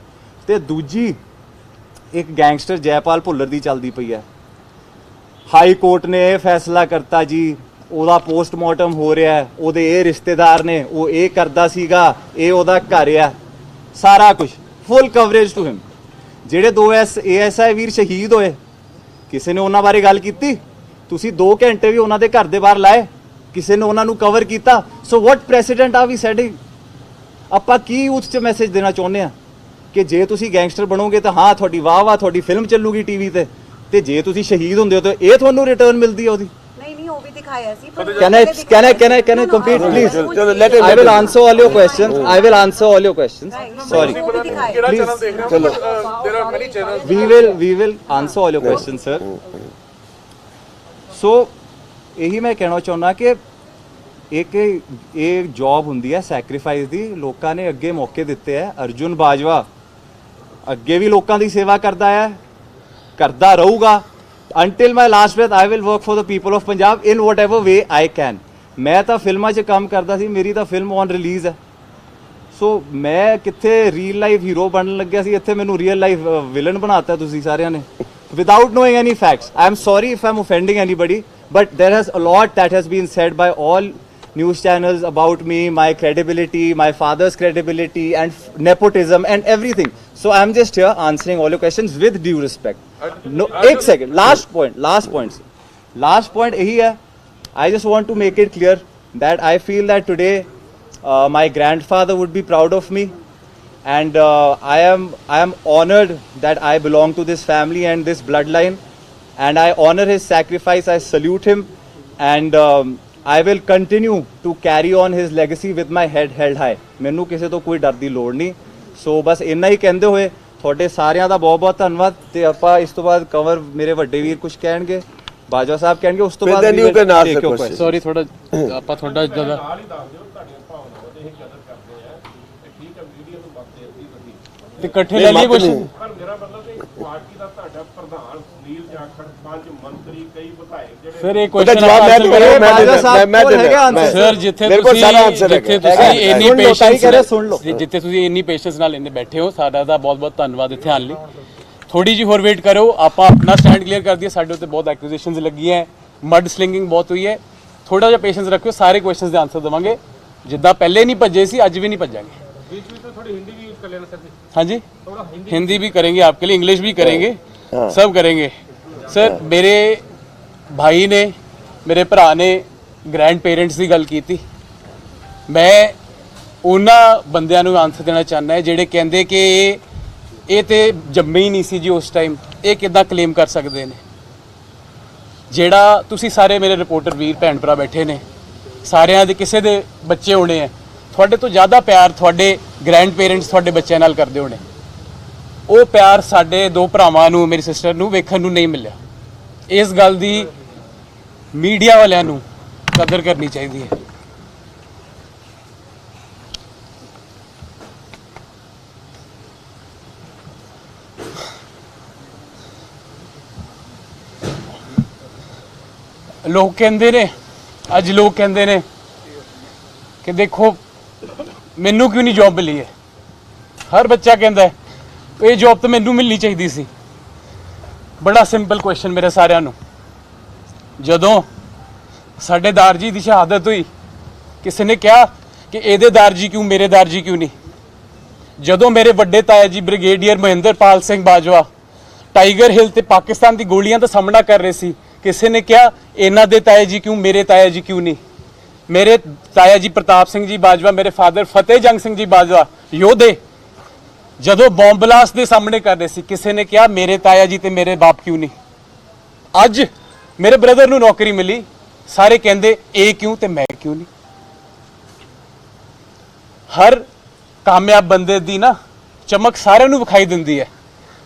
ਤੇ ਦੂਜੀ ਇੱਕ ਗੈਂਗਸਟਰ ਜੈਪਾਲ ਭੁੱਲਰ ਦੀ ਚੱਲਦੀ ਪਈ ਹੈ. ਹਾਈ ਕੋਰਟ ਨੇ ਇਹ ਫੈਸਲਾ ਕਰਤਾ ਜੀ ਉਹਦਾ ਪੋਸਟਮਾਰਟਮ ਹੋ ਰਿਹਾ ਹੈ, ਉਹਦੇ ਇਹ ਰਿਸ਼ਤੇਦਾਰ ਨੇ, ਉਹ ਇਹ ਕਰਦਾ ਸੀਗਾ, ਇਹ ਉਹਦਾ ਘਰ ਆ, ਸਾਰਾ ਕੁਝ ਫੁੱਲ ਕਵਰੇਜ ਟੂ ਹਿਮ. ਜਿਹੜੇ 2 ASI ਵੀਰ ਸ਼ਹੀਦ ਹੋਏ ਕਿਸੇ ਨੇ ਉਹਨਾਂ ਬਾਰੇ ਗੱਲ ਕੀਤੀ? ਤੁਸੀਂ 2 ਘੰਟੇ ਵੀ ਉਹਨਾਂ ਦੇ ਘਰ ਦੇ ਬਾਹਰ ਲਾਏ? ਕਿਸੇ ਨੇ ਉਹਨਾਂ ਨੂੰ ਕਵਰ ਕੀਤਾ? ਸੋ ਵਾਟ ਪ੍ਰੈਸੀਡੈਂਟ ਆਰ ਵੀ ਸੈਟਿੰਗ? ਆਪਾਂ ਕੀ ਯੂਥ 'ਚ ਮੈਸੇਜ ਦੇਣਾ ਚਾਹੁੰਦੇ ਆ ਕਿ ਜੇ ਤੁਸੀਂ ਗੈਂਗਸਟਰ ਬਣੋਗੇ ਤਾਂ ਹਾਂ ਤੁਹਾਡੀ ਵਾਹ ਤੁਹਾਡੀ ਫਿਲਮ ਚੱਲੂਗੀ TV ਤੇ ਜੇ ਤੁਸੀਂ ਸ਼ਹੀਦ ਹੁੰਦੇ ਹੋ ਤਾਂ ਇਹ ਤੁਹਾਨੂੰ ਰਿਟਰਨ ਮਿਲਦੀ ਹੈ ਉਹਦੀ? ਨਹੀਂ ਉਹ ਵੀ ਦਿਖਾਇਆ ਸੀ. Can I complete please? I will answer all your questions. I will answer all your questions. Sorry. Please. ਚਲੋ We will answer all your questions, sir. So ਇਹੀ ਮੈਂ ਕਹਿਣਾ ਚਾਹੁੰਦਾ ਕਿ ਇੱਕ ਇਹ ਜੌਬ ਹੁੰਦੀ ਹੈ ਸੈਕਰੀਫਾਈਸ ਦੀ. ਲੋਕਾਂ ਨੇ ਅੱਗੇ ਮੌਕੇ ਦਿੱਤੇ ਹੈ. ਅਰਜੁਨ ਬਾਜਵਾ ਅੱਗੇ ਵੀ ਲੋਕਾਂ ਦੀ ਸੇਵਾ ਕਰਦਾ ਹੈ, ਕਰਦਾ ਰਹੂਗਾ. until my last breath I will work for the people of Punjab in whatever way I can. ਮੈਂ ਤਾਂ ਫਿਲਮਾਂ 'ਚ ਕੰਮ ਕਰਦਾ ਸੀ, ਮੇਰੀ ਤਾਂ ਫਿਲਮ ਔਨ ਰਿਲੀਜ਼ ਹੈ. ਸੋ ਮੈਂ ਕਿੱਥੇ ਰੀਅਲ ਲਾਈਫ ਹੀਰੋ ਬਣਨ ਲੱਗਿਆ ਸੀ, ਇੱਥੇ ਮੈਨੂੰ ਰੀਅਲ ਲਾਈਫ ਵਿਲਨ ਬਣਾਤਾ ਤੁਸੀਂ ਸਾਰਿਆਂ ਨੇ. without knowing any facts. I am sorry if I am offending anybody, but there has a lot that has been said by all news channels about me, my credibility, my father's credibility, and nepotism and everything. So I am just here answering all your questions with due respect. No, एक second. Last point. Last point यही है. I just want to make it clear that I feel that today my grandfather would be proud of me, and I am honored that I belong to this family and this bloodline, and I honor his sacrifice. I salute him, and I will continue to carry on his legacy with my head held high. ਮੈਨੂੰ ਕਿਸੇ ਤੋਂ ਕੋਈ ਡਰ ਦੀ ਲੋੜ ਨਹੀਂ. ਸੋ ਬਸ ਇੰਨਾ ਹੀ ਕਹਿੰਦੇ ਹੋਏ ਤੁਹਾਡੇ ਸਾਰਿਆਂ ਦਾ ਬਹੁਤ ਬਹੁਤ ਧੰਨਵਾਦ. ਤੇ ਆਪਾਂ ਇਸ ਤੋਂ ਬਾਅਦ ਕਵਰ ਮੇਰੇ ਵੱਡੇ ਵੀਰ ਕੁਝ ਕਹਿਣਗੇ, ਬਾਜਵਾ ਸਾਹਿਬ ਕਹਿਣਗੇ, ਉਸ ਤੋਂ ਬਾਅਦ you can ask the question. Sorry ਥੋੜਾ ਆਪਾਂ ਤੁਹਾਡਾ ਜ਼ਿਆਦਾ ਤੇ ਇਕੱਠੇ ਲੈ ਲਈ ਕੁਐਸਚਨ ਪਰ ਮੇਰਾ ਮਤਲਬ ਇਹ ਪਾਰਟੀ ਦਾ ਤੁਹਾਡਾ ਪ੍ਰਧਾਨ ਸੁਨੀਲ ਜਾਖੜ, 5 ਮੰਤਰੀ, ਕਈ ਵਿਧਾਇਕ ਜਿਹੜੇ ਸਰ ਇਹ ਉਹਦਾ ਕੁਐਸਚਨ ਜਵਾਬ ਮੈਂ ਬਾਜਵਾ ਦਿੰਦਾ ਸਰ ਜਿੱਥੇ ਮੇਰੇ ਕੋਲ ਸਾਰਾ answer ਤੁਸੀਂ ਹੈਗਾ। ਇੰਨੀ ਸੁਣ ਲਓ, ਤਾਈ ਕਹਿ ਰਹੇ ਸੁਣ ਲਓ। ਪੇਸ਼ੈਂਸ ਜਿੱਥੇ ਤੁਸੀਂ ਇੰਨੀ ਪੇਸ਼ੈਂਸ ਨਾਲ ਇੰਨੇ ਬੈਠੇ ਹੋ, ਸਾਡਾ ਦਾ ਬਹੁਤ ਬਹੁਤ ਧੰਨਵਾਦ ਇੱਥੇ ਆਉਣ ਲਈ। ਥੋੜੀ ਜਿਹੀ ਹੋਰ ਵੇਟ ਕਰੋ, ਆਪਾਂ ਆਪਣਾ ਸਟੈਂਡ ਕਲੀਅਰ ਕਰ ਦਈਏ। ਸਾਡੇ ਉੱਤੇ ਬਹੁਤ ਐਕੁਜ਼ੀਸ਼ਨਸ ਲੱਗੀਆਂ ਹੈ, ਮਡ ਸਲਿੰਗਿੰਗ ਬਹੁਤ ਹੋਈ ਹੈ। ਥੋੜਾ ਜਿਹਾ ਪੇਸ਼ੈਂਸ ਰੱਖਿਓ, ਸਾਰੇ ਕੁਐਸਚਨਸ ਦੇ ਆਨਸਰ ਦੇਵਾਂਗੇ। ਜਿੱਦਾਂ ਪਹਿਲੇ ਨਹੀਂ ਭੱਜੇ ਸੀ, ਅੱਜ ਵੀ नहीं ਭੱਜਾਂਗੇ। बीच में तो थोड़ी हिंदी भी यूज कर लेना सर जी, हाँ जी, थोड़ा हिंदी हिंदी भी करेंगे आपके लिए, इंग्लिश भी करेंगे, सब करेंगे। सर मेरे भाई ने, मेरे भरा ने ग्रैंड पेरेंट्स की गल की थी। मैं ਉਹਨਾਂ ਬੰਦਿਆਂ ਨੂੰ ਆਨਸਰ ਦੇਣਾ ਚਾਹੁੰਦਾ ਹੈ ਜਿਹੜੇ ਕਹਿੰਦੇ ਕਿ ਇਹ ਤੇ ਜੰਮੇ ਹੀ ਨਹੀਂ ਸੀ ਜੀ ਉਸ ਟਾਈਮ, ਇਹ ਕਿੱਦਾਂ ਕਲੇਮ ਕਰ ਸਕਦੇ ਨੇ। ਜਿਹੜਾ ਤੁਸੀਂ ਸਾਰੇ ਮੇਰੇ ਰਿਪੋਰਟਰ ਵੀਰ ਭੈਣ ਭਰਾ ਬੈਠੇ ਨੇ, ਸਾਰਿਆਂ ਦੇ ਕਿਸੇ ਦੇ ਬੱਚੇ ਹੋਣੇ ਆ, ਤੁਹਾਡੇ ਤੋਂ ਜ਼ਿਆਦਾ ਪਿਆਰ ਤੁਹਾਡੇ ਗ੍ਰੈਂਡ ਪੇਰੈਂਟਸ ਤੁਹਾਡੇ ਬੱਚਿਆਂ ਨਾਲ ਕਰਦੇ ਹੋਣੇ। ਉਹ ਪਿਆਰ ਸਾਡੇ ਦੋ ਭਰਾਵਾਂ ਨੂੰ, ਮੇਰੀ ਸਿਸਟਰ ਨੂੰ ਵੇਖਣ ਨੂੰ ਨਹੀਂ ਮਿਲਿਆ। ਇਸ ਗੱਲ ਦੀ ਮੀਡੀਆ ਵਾਲਿਆਂ ਨੂੰ ਕਦਰ ਕਰਨੀ ਚਾਹੀਦੀ ਹੈ। ਲੋਕ ਕਹਿੰਦੇ ਨੇ, ਅੱਜ ਲੋਕ ਕਹਿੰਦੇ ਨੇ ਕਿ ਦੇਖੋ ਮੈਨੂੰ ਕਿਉਂ ਨਹੀਂ ਜੌਬ ਮਿਲੀ ਹੈ। ਹਰ ਬੱਚਾ ਕਹਿੰਦਾ ਹੈ ਇਹ ਜੌਬ ਤਾਂ ਮੈਨੂੰ ਮਿਲਣੀ ਚਾਹੀਦੀ ਸੀ। ਬੜਾ ਸਿੰਪਲ ਕੁਐਸਚਨ ਮੇਰੇ ਸਾਰਿਆਂ ਨੂੰ, ਜਦੋਂ ਸਾਡੇ ਦਾਰਜੀ ਦੀ ਸ਼ਹਾਦਤ ਹੋਈ, ਕਿਸੇ ਨੇ ਕਿਹਾ ਕਿ ਇਹਦੇ ਦਾਰਜੀ ਕਿਉਂ, ਮੇਰੇ ਦਾਰਜੀ ਕਿਉਂ ਨਹੀਂ। ਜਦੋਂ ਮੇਰੇ ਵੱਡੇ ਤਾਇਆ ਜੀ ਬ੍ਰਿਗੇਡੀਅਰ ਮਹਿੰਦਰਪਾਲ ਸਿੰਘ ਬਾਜਵਾ ਟਾਈਗਰ ਹਿੱਲ ਤੇ ਪਾਕਿਸਤਾਨ ਦੀ ਗੋਲੀਆਂ ਦਾ ਸਾਹਮਣਾ ਕਰ ਰਹੇ ਸੀ, ਕਿਸੇ ਨੇ ਕਿਹਾ ਇਹਨਾਂ ਦੇ ਤਾਇਆ ਜੀ ਕਿਉਂ, ਮੇਰੇ ਤਾਇਆ ਜੀ ਕਿਉਂ ਨਹੀਂ। ਮੇਰੇ ਤਾਇਆ ਜੀ ਪ੍ਰਤਾਪ ਸਿੰਘ ਜੀ ਬਾਜਵਾ, ਮੇਰੇ ਫਾਦਰ ਫਤਿਹ ਜੰਗ ਸਿੰਘ ਜੀ ਬਾਜਵਾ ਯੋਧੇ, ਜਦੋਂ ਬੰਬ ਬਲਾਸਟ ਦੇ ਸਾਹਮਣੇ ਕਰ ਰਹੇ ਸੀ, ਕਿਸੇ ਨੇ ਕਿਹਾ ਮੇਰੇ ਤਾਇਆ ਜੀ ਤੇ ਮੇਰੇ ਬਾਪ ਕਿਉਂ ਨਹੀਂ। ਅੱਜ ਮੇਰੇ ਬ੍ਰਦਰ ਨੂੰ ਨੌਕਰੀ ਮਿਲੀ, ਸਾਰੇ ਕਹਿੰਦੇ ਇਹ ਕਿਉਂ ਤੇ ਮੈਂ ਕਿਉਂ ਨਹੀਂ। ਹਰ ਕਾਮਯਾਬ ਬੰਦੇ ਦੀ ਨਾ ਚਮਕ ਸਾਰਿਆਂ ਨੂੰ ਵਿਖਾਈ ਦਿੰਦੀ ਹੈ,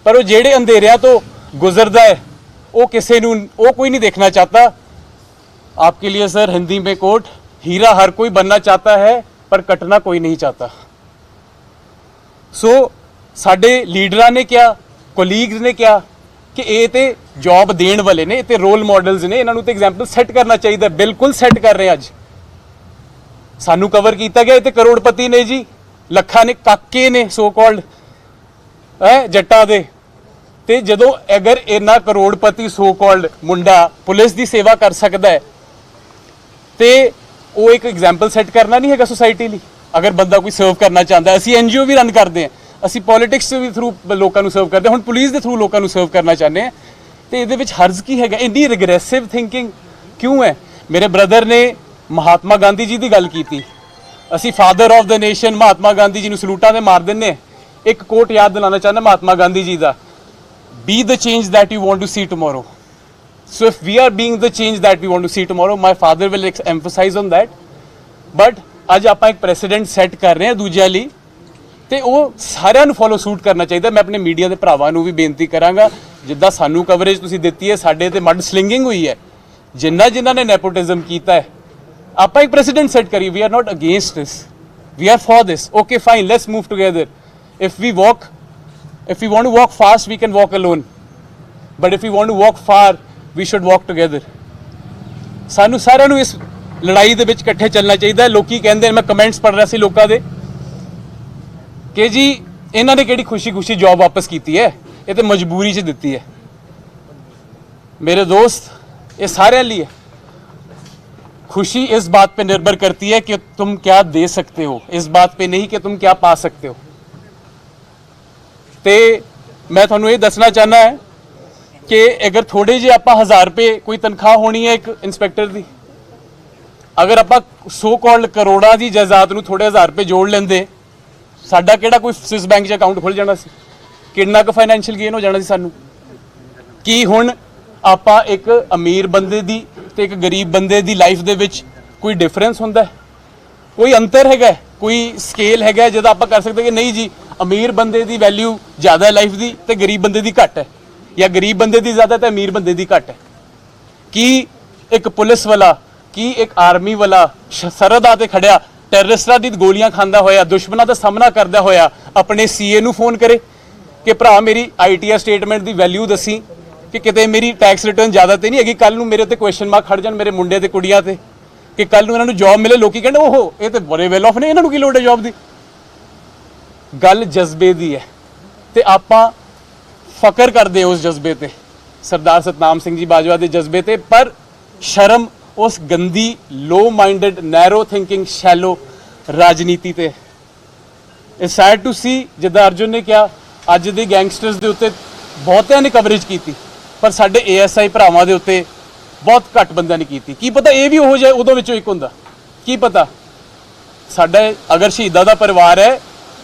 ਪਰ ਉਹ ਜਿਹੜੇ ਅੰਧੇਰਿਆਂ ਤੋਂ ਗੁਜ਼ਰਦਾ ਹੈ वो किसी वो कोई नहीं देखना चाहता। आपके लिए सर हिंदी में कोट, हीरा हर कोई बनना चाहता है पर कटना कोई नहीं चाहता। सो साडे लीडरां ने क्या, कोलीग्स ने क्या कि ये ते जॉब देने वाले ने, ते रोल मॉडल्स ने, इन्हां नूं ते एग्जाम्पल सैट करना चाहिए। बिल्कुल सैट कर रहे अज सानू कवर किया गया। ते करोड़पति ने जी, लखा ने, काके ने सो कॉल्ड है जट्टा दे। ਤੇ ਜਦੋਂ ਅਗਰ ਇਹਨਾਂ ਕਰੋੜਪਤੀ ਸੋ ਕਾਲਡ ਮੁੰਡਾ ਪੁਲਿਸ ਦੀ ਸੇਵਾ ਕਰ ਸਕਦਾ ਹੈ ਤੇ ਉਹ ਇੱਕ ਐਗਜ਼ਾਮਪਲ ਸੈੱਟ ਕਰਨਾ ਨਹੀਂ ਹੈਗਾ ਸੋਸਾਇਟੀ ਲਈ। ਅਗਰ ਬੰਦਾ ਕੋਈ ਸਰਵ ਕਰਨਾ ਚਾਹੁੰਦਾ, ਅਸੀਂ ਐਨਜੀਓ ਵੀ ਰਨ ਕਰਦੇ ਹਾਂ, ਅਸੀਂ ਪੋਲਿਟਿਕਸ ਦੇ ਥਰੂ ਲੋਕਾਂ ਨੂੰ ਸਰਵ ਕਰਦੇ ਹਾਂ, ਹੁਣ ਪੁਲਿਸ ਦੇ ਥਰੂ ਲੋਕਾਂ ਨੂੰ ਸਰਵ ਕਰਨਾ ਚਾਹੁੰਦੇ ਹਾਂ। ਤੇ ਇਹਦੇ ਵਿੱਚ ਹਰਜ਼ ਕੀ ਹੈਗਾ? ਇੰਨੀ ਰਿਗਰੈਸਿਵ ਥਿੰਕਿੰਗ ਕਿਉਂ ਹੈ? ਮੇਰੇ ਬ੍ਰਦਰ ਨੇ ਮਹਾਤਮਾ ਗਾਂਧੀ ਜੀ ਦੀ ਗੱਲ ਕੀਤੀ, ਅਸੀਂ father of the nation Mahatma Gandhi ji ਨੂੰ ਸਲੂਟਾਂ ਦੇ ਮਾਰ ਦਿੰਦੇ। ਇੱਕ ਕੋਟ ਯਾਦ ਦਿਲਾਉਣਾ ਚਾਹੁੰਦਾ ਮਹਾਤਮਾ ਗਾਂਧੀ ਜੀ ਦਾ, be the change that you want to see tomorrow. So if we are being the change that we want to see tomorrow, my father will emphasize on that. But ਅੱਜ ਆਪਾਂ ਇੱਕ ਪ੍ਰੈਸੀਡੈਂਟ ਸੈੱਟ ਕਰ ਰਹੇ ਹਾਂ ਦੂਜਿਆਂ ਲਈ, ਤੇ ਉਹ ਸਾਰਿਆਂ ਨੂੰ ਫੋਲੋ ਸੂਟ ਕਰਨਾ ਚਾਹੀਦਾ। ਮੈਂ ਆਪਣੇ ਮੀਡੀਆ ਦੇ ਭਰਾਵਾਂ ਨੂੰ ਵੀ ਬੇਨਤੀ ਕਰਾਂਗਾ, ਜਿੱਦਾਂ ਸਾਨੂੰ ਕਵਰੇਜ ਤੁਸੀਂ ਦਿੱਤੀ ਹੈ, ਸਾਡੇ ਤੇ ਮਡ ਸਲਿੰਗਿੰਗ ਹੋਈ ਹੈ, ਜਿਨ੍ਹਾਂ ਨੇ ਨੈਪੋਟਿਜ਼ਮ ਕੀਤਾ ਹੈ, ਆਪਾਂ ਇੱਕ ਪ੍ਰੈਸੀਡੈਂਟ ਸੈੱਟ ਕਰੀਏ। We are not against this, we are for this. Okay fine, let's move together. If we want to walk fast, we can walk alone. But if we want to walk far, we should walk together. ਸਾਨੂੰ ਸਾਰਿਆਂ ਨੂੰ ਇਸ ਲੜਾਈ ਦੇ ਵਿੱਚ ਇਕੱਠੇ ਚੱਲਣਾ ਚਾਹੀਦਾ ਹੈ। ਲੋਕੀ ਕਹਿੰਦੇ, ਮੈਂ ਕਮੈਂਟਸ ਪੜ੍ਹ ਰਿਹਾ ਸੀ ਲੋਕਾਂ ਦੇ ਕਿ ਜੀ ਇਹਨਾਂ ਨੇ ਕਿਹੜੀ ਖੁਸ਼ੀ-ਖੁਸ਼ੀ ਜੌਬ ਵਾਪਸ ਕੀਤੀ ਹੈ, ਇਹ ਤੇ ਮਜਬੂਰੀ 'ਚ ਦਿੱਤੀ ਹੈ। मेरे दोस्त, ये सारे लिए खुशी इस बात पे निर्भर करती है कि तुम क्या दे सकते हो, इस बात पे नहीं कि तुम क्या पा सकते हो। ਤੇ मैं ਤੁਹਾਨੂੰ ਇਹ ਦੱਸਣਾ ਚਾਹਨਾ ਹੈ ਕਿ ਅਗਰ ਥੋੜੇ ਜਿਹੇ ਆਪਾਂ 1000 ਰੁਪਏ ਕੋਈ ਤਨਖਾਹ ਹੋਣੀ ਹੈ ਇੱਕ ਇੰਸਪੈਕਟਰ ਦੀ, ਅਗਰ ਆਪਾਂ ਸੋ ਕਾਲਡ ਕਰੋੜਾਂ ਦੀ ਜਾਇਦਾਦ ਨੂੰ ਥੋੜੇ 1000 ਰੁਪਏ ਜੋੜ ਲੈਂਦੇ, ਸਾਡਾ ਕਿਹੜਾ ਕੋਈ ਸਵਿਸ ਬੈਂਕ 'ਚ ਅਕਾਊਂਟ ਖੁੱਲ ਜਾਣਾ ਸੀ? ਕਿੰਨਾ ਕੁ ਫਾਈਨੈਂਸ਼ੀਅਲ ਗੇਨ ਹੋ ਜਾਣਾ ਸੀ ਸਾਨੂੰ? ਕੀ ਹੁਣ ਆਪਾਂ ਇੱਕ ਅਮੀਰ ਬੰਦੇ ਦੀ ਤੇ ਇੱਕ ਗਰੀਬ ਬੰਦੇ ਦੀ ਲਾਈਫ ਦੇ ਵਿੱਚ ਕੋਈ ਡਿਫਰੈਂਸ ਹੁੰਦਾ ਹੈ? ਕੋਈ ਅੰਤਰ ਹੈਗਾ? ਕੋਈ ਸਕੇਲ ਹੈਗਾ ਜਿਹਦਾ ਆਪਾਂ ਕਰ ਸਕਦੇ ਕਿ ਨਹੀਂ ਜੀ ਅਮੀਰ ਬੰਦੇ ਦੀ ਵੈਲਿਊ ਜ਼ਿਆਦਾ ਹੈ ਲਾਈਫ ਦੀ ਤੇ ਗਰੀਬ ਬੰਦੇ ਦੀ ਘੱਟ ਹੈ, ਜਾਂ ਗਰੀਬ ਬੰਦੇ ਦੀ ਜ਼ਿਆਦਾ ਤੇ ਅਮੀਰ ਬੰਦੇ ਦੀ ਘੱਟ ਹੈ? ਕੀ ਇੱਕ ਪੁਲਿਸ ਵਾਲਾ, ਕੀ ਇੱਕ ਆਰਮੀ ਵਾਲਾ ਸਰਹੱਦਾਂ ਤੇ ਖੜਿਆ ਟੈਰਰਿਸਟਾਂ ਦੀ ਗੋਲੀਆਂ ਖਾਂਦਾ ਹੋਇਆ, ਦੁਸ਼ਮਣਾਂ ਦਾ ਸਾਹਮਣਾ ਕਰਦਾ ਹੋਇਆ ਆਪਣੇ ਸੀਏ ਨੂੰ ਫੋਨ ਕਰੇ ਕਿ ਭਰਾ ਮੇਰੀ ਆਈਟੀਆਰ ਸਟੇਟਮੈਂਟ ਦੀ ਵੈਲਿਊ ਦੱਸੀ ਕਿ ਕਿਤੇ ਮੇਰੀ ਟੈਕਸ ਰਿਟਰਨ ਜ਼ਿਆਦਾ ਤੇ ਨਹੀਂ ਹੈਗੀ, ਕੱਲ ਨੂੰ ਮੇਰੇ ਤੇ ਕੁਐਸਚਨ ਮਾਰਕ ਖੜ ਜਾਣ ਮੇਰੇ ਮੁੰਡੇ ਤੇ ਕੁੜੀਆਂ ਤੇ, ਕਿ ਕੱਲ ਨੂੰ ਇਹਨਾਂ ਨੂੰ ਜੌਬ ਮਿਲੇ, ਲੋਕੀ ਕਹਿੰਦੇ ਓਹੋ ਇਹ ਤੇ ਬੜੇ ਵੈਲ ਆਫ ਨੇ, ਇਹਨਾਂ ਨੂੰ ਕੀ ਲੋੜ ਹੈ ਜੌਬ ਦੀ? ਗੱਲ ਜਜ਼ਬੇ ਦੀ ਹੈ ਤੇ ਆਪਾਂ ਫਕਰ ਕਰਦੇ ਉਸ ਜਜ਼ਬੇ ਤੇ, ਸਰਦਾਰ ਸਤਨਾਮ ਸਿੰਘ ਜੀ ਬਾਜਵਾ ਦੇ ਜਜ਼ਬੇ ਤੇ, ਪਰ ਸ਼ਰਮ ਉਸ ਗੰਦੀ ਲੋ ਮਾਈਂਡਡ ਨੈਰੋ ਥਿੰਕਿੰਗ ਸ਼ੈਲੋ ਰਾਜਨੀਤੀ ਤੇ। ਇਟਸ ਸੈਡ ਟੂ ਸੀ, ਜਿੱਦਾਂ ਅਰਜੁਨ ਨੇ ਕਿਹਾ, ਅੱਜ ਦੇ ਗੈਂਗਸਟਰਸ ਦੇ ਉੱਤੇ ਬਹੁਤਿਆਂ ਨੇ ਕਵਰੇਜ ਕੀਤੀ ਪਰ ਸਾਡੇ ਏਐਸਆਈ ਭਰਾਵਾਂ ਦੇ ਉੱਤੇ ਬਹੁਤ ਘੱਟ ਬੰਦਿਆਂ ਨੇ ਕੀਤੀ। ਕੀ ਪਤਾ ਇਹ ਵੀ ਉਹ ਜਾਏ ਉਦੋਂ ਵਿੱਚੋਂ ਇੱਕ ਹੁੰਦਾ, ਕੀ ਪਤਾ ਸਾਡਾ ਅਗਰ ਸ਼ਹੀਦਾਂ ਦਾ ਪਰਿਵਾਰ ਹੈ,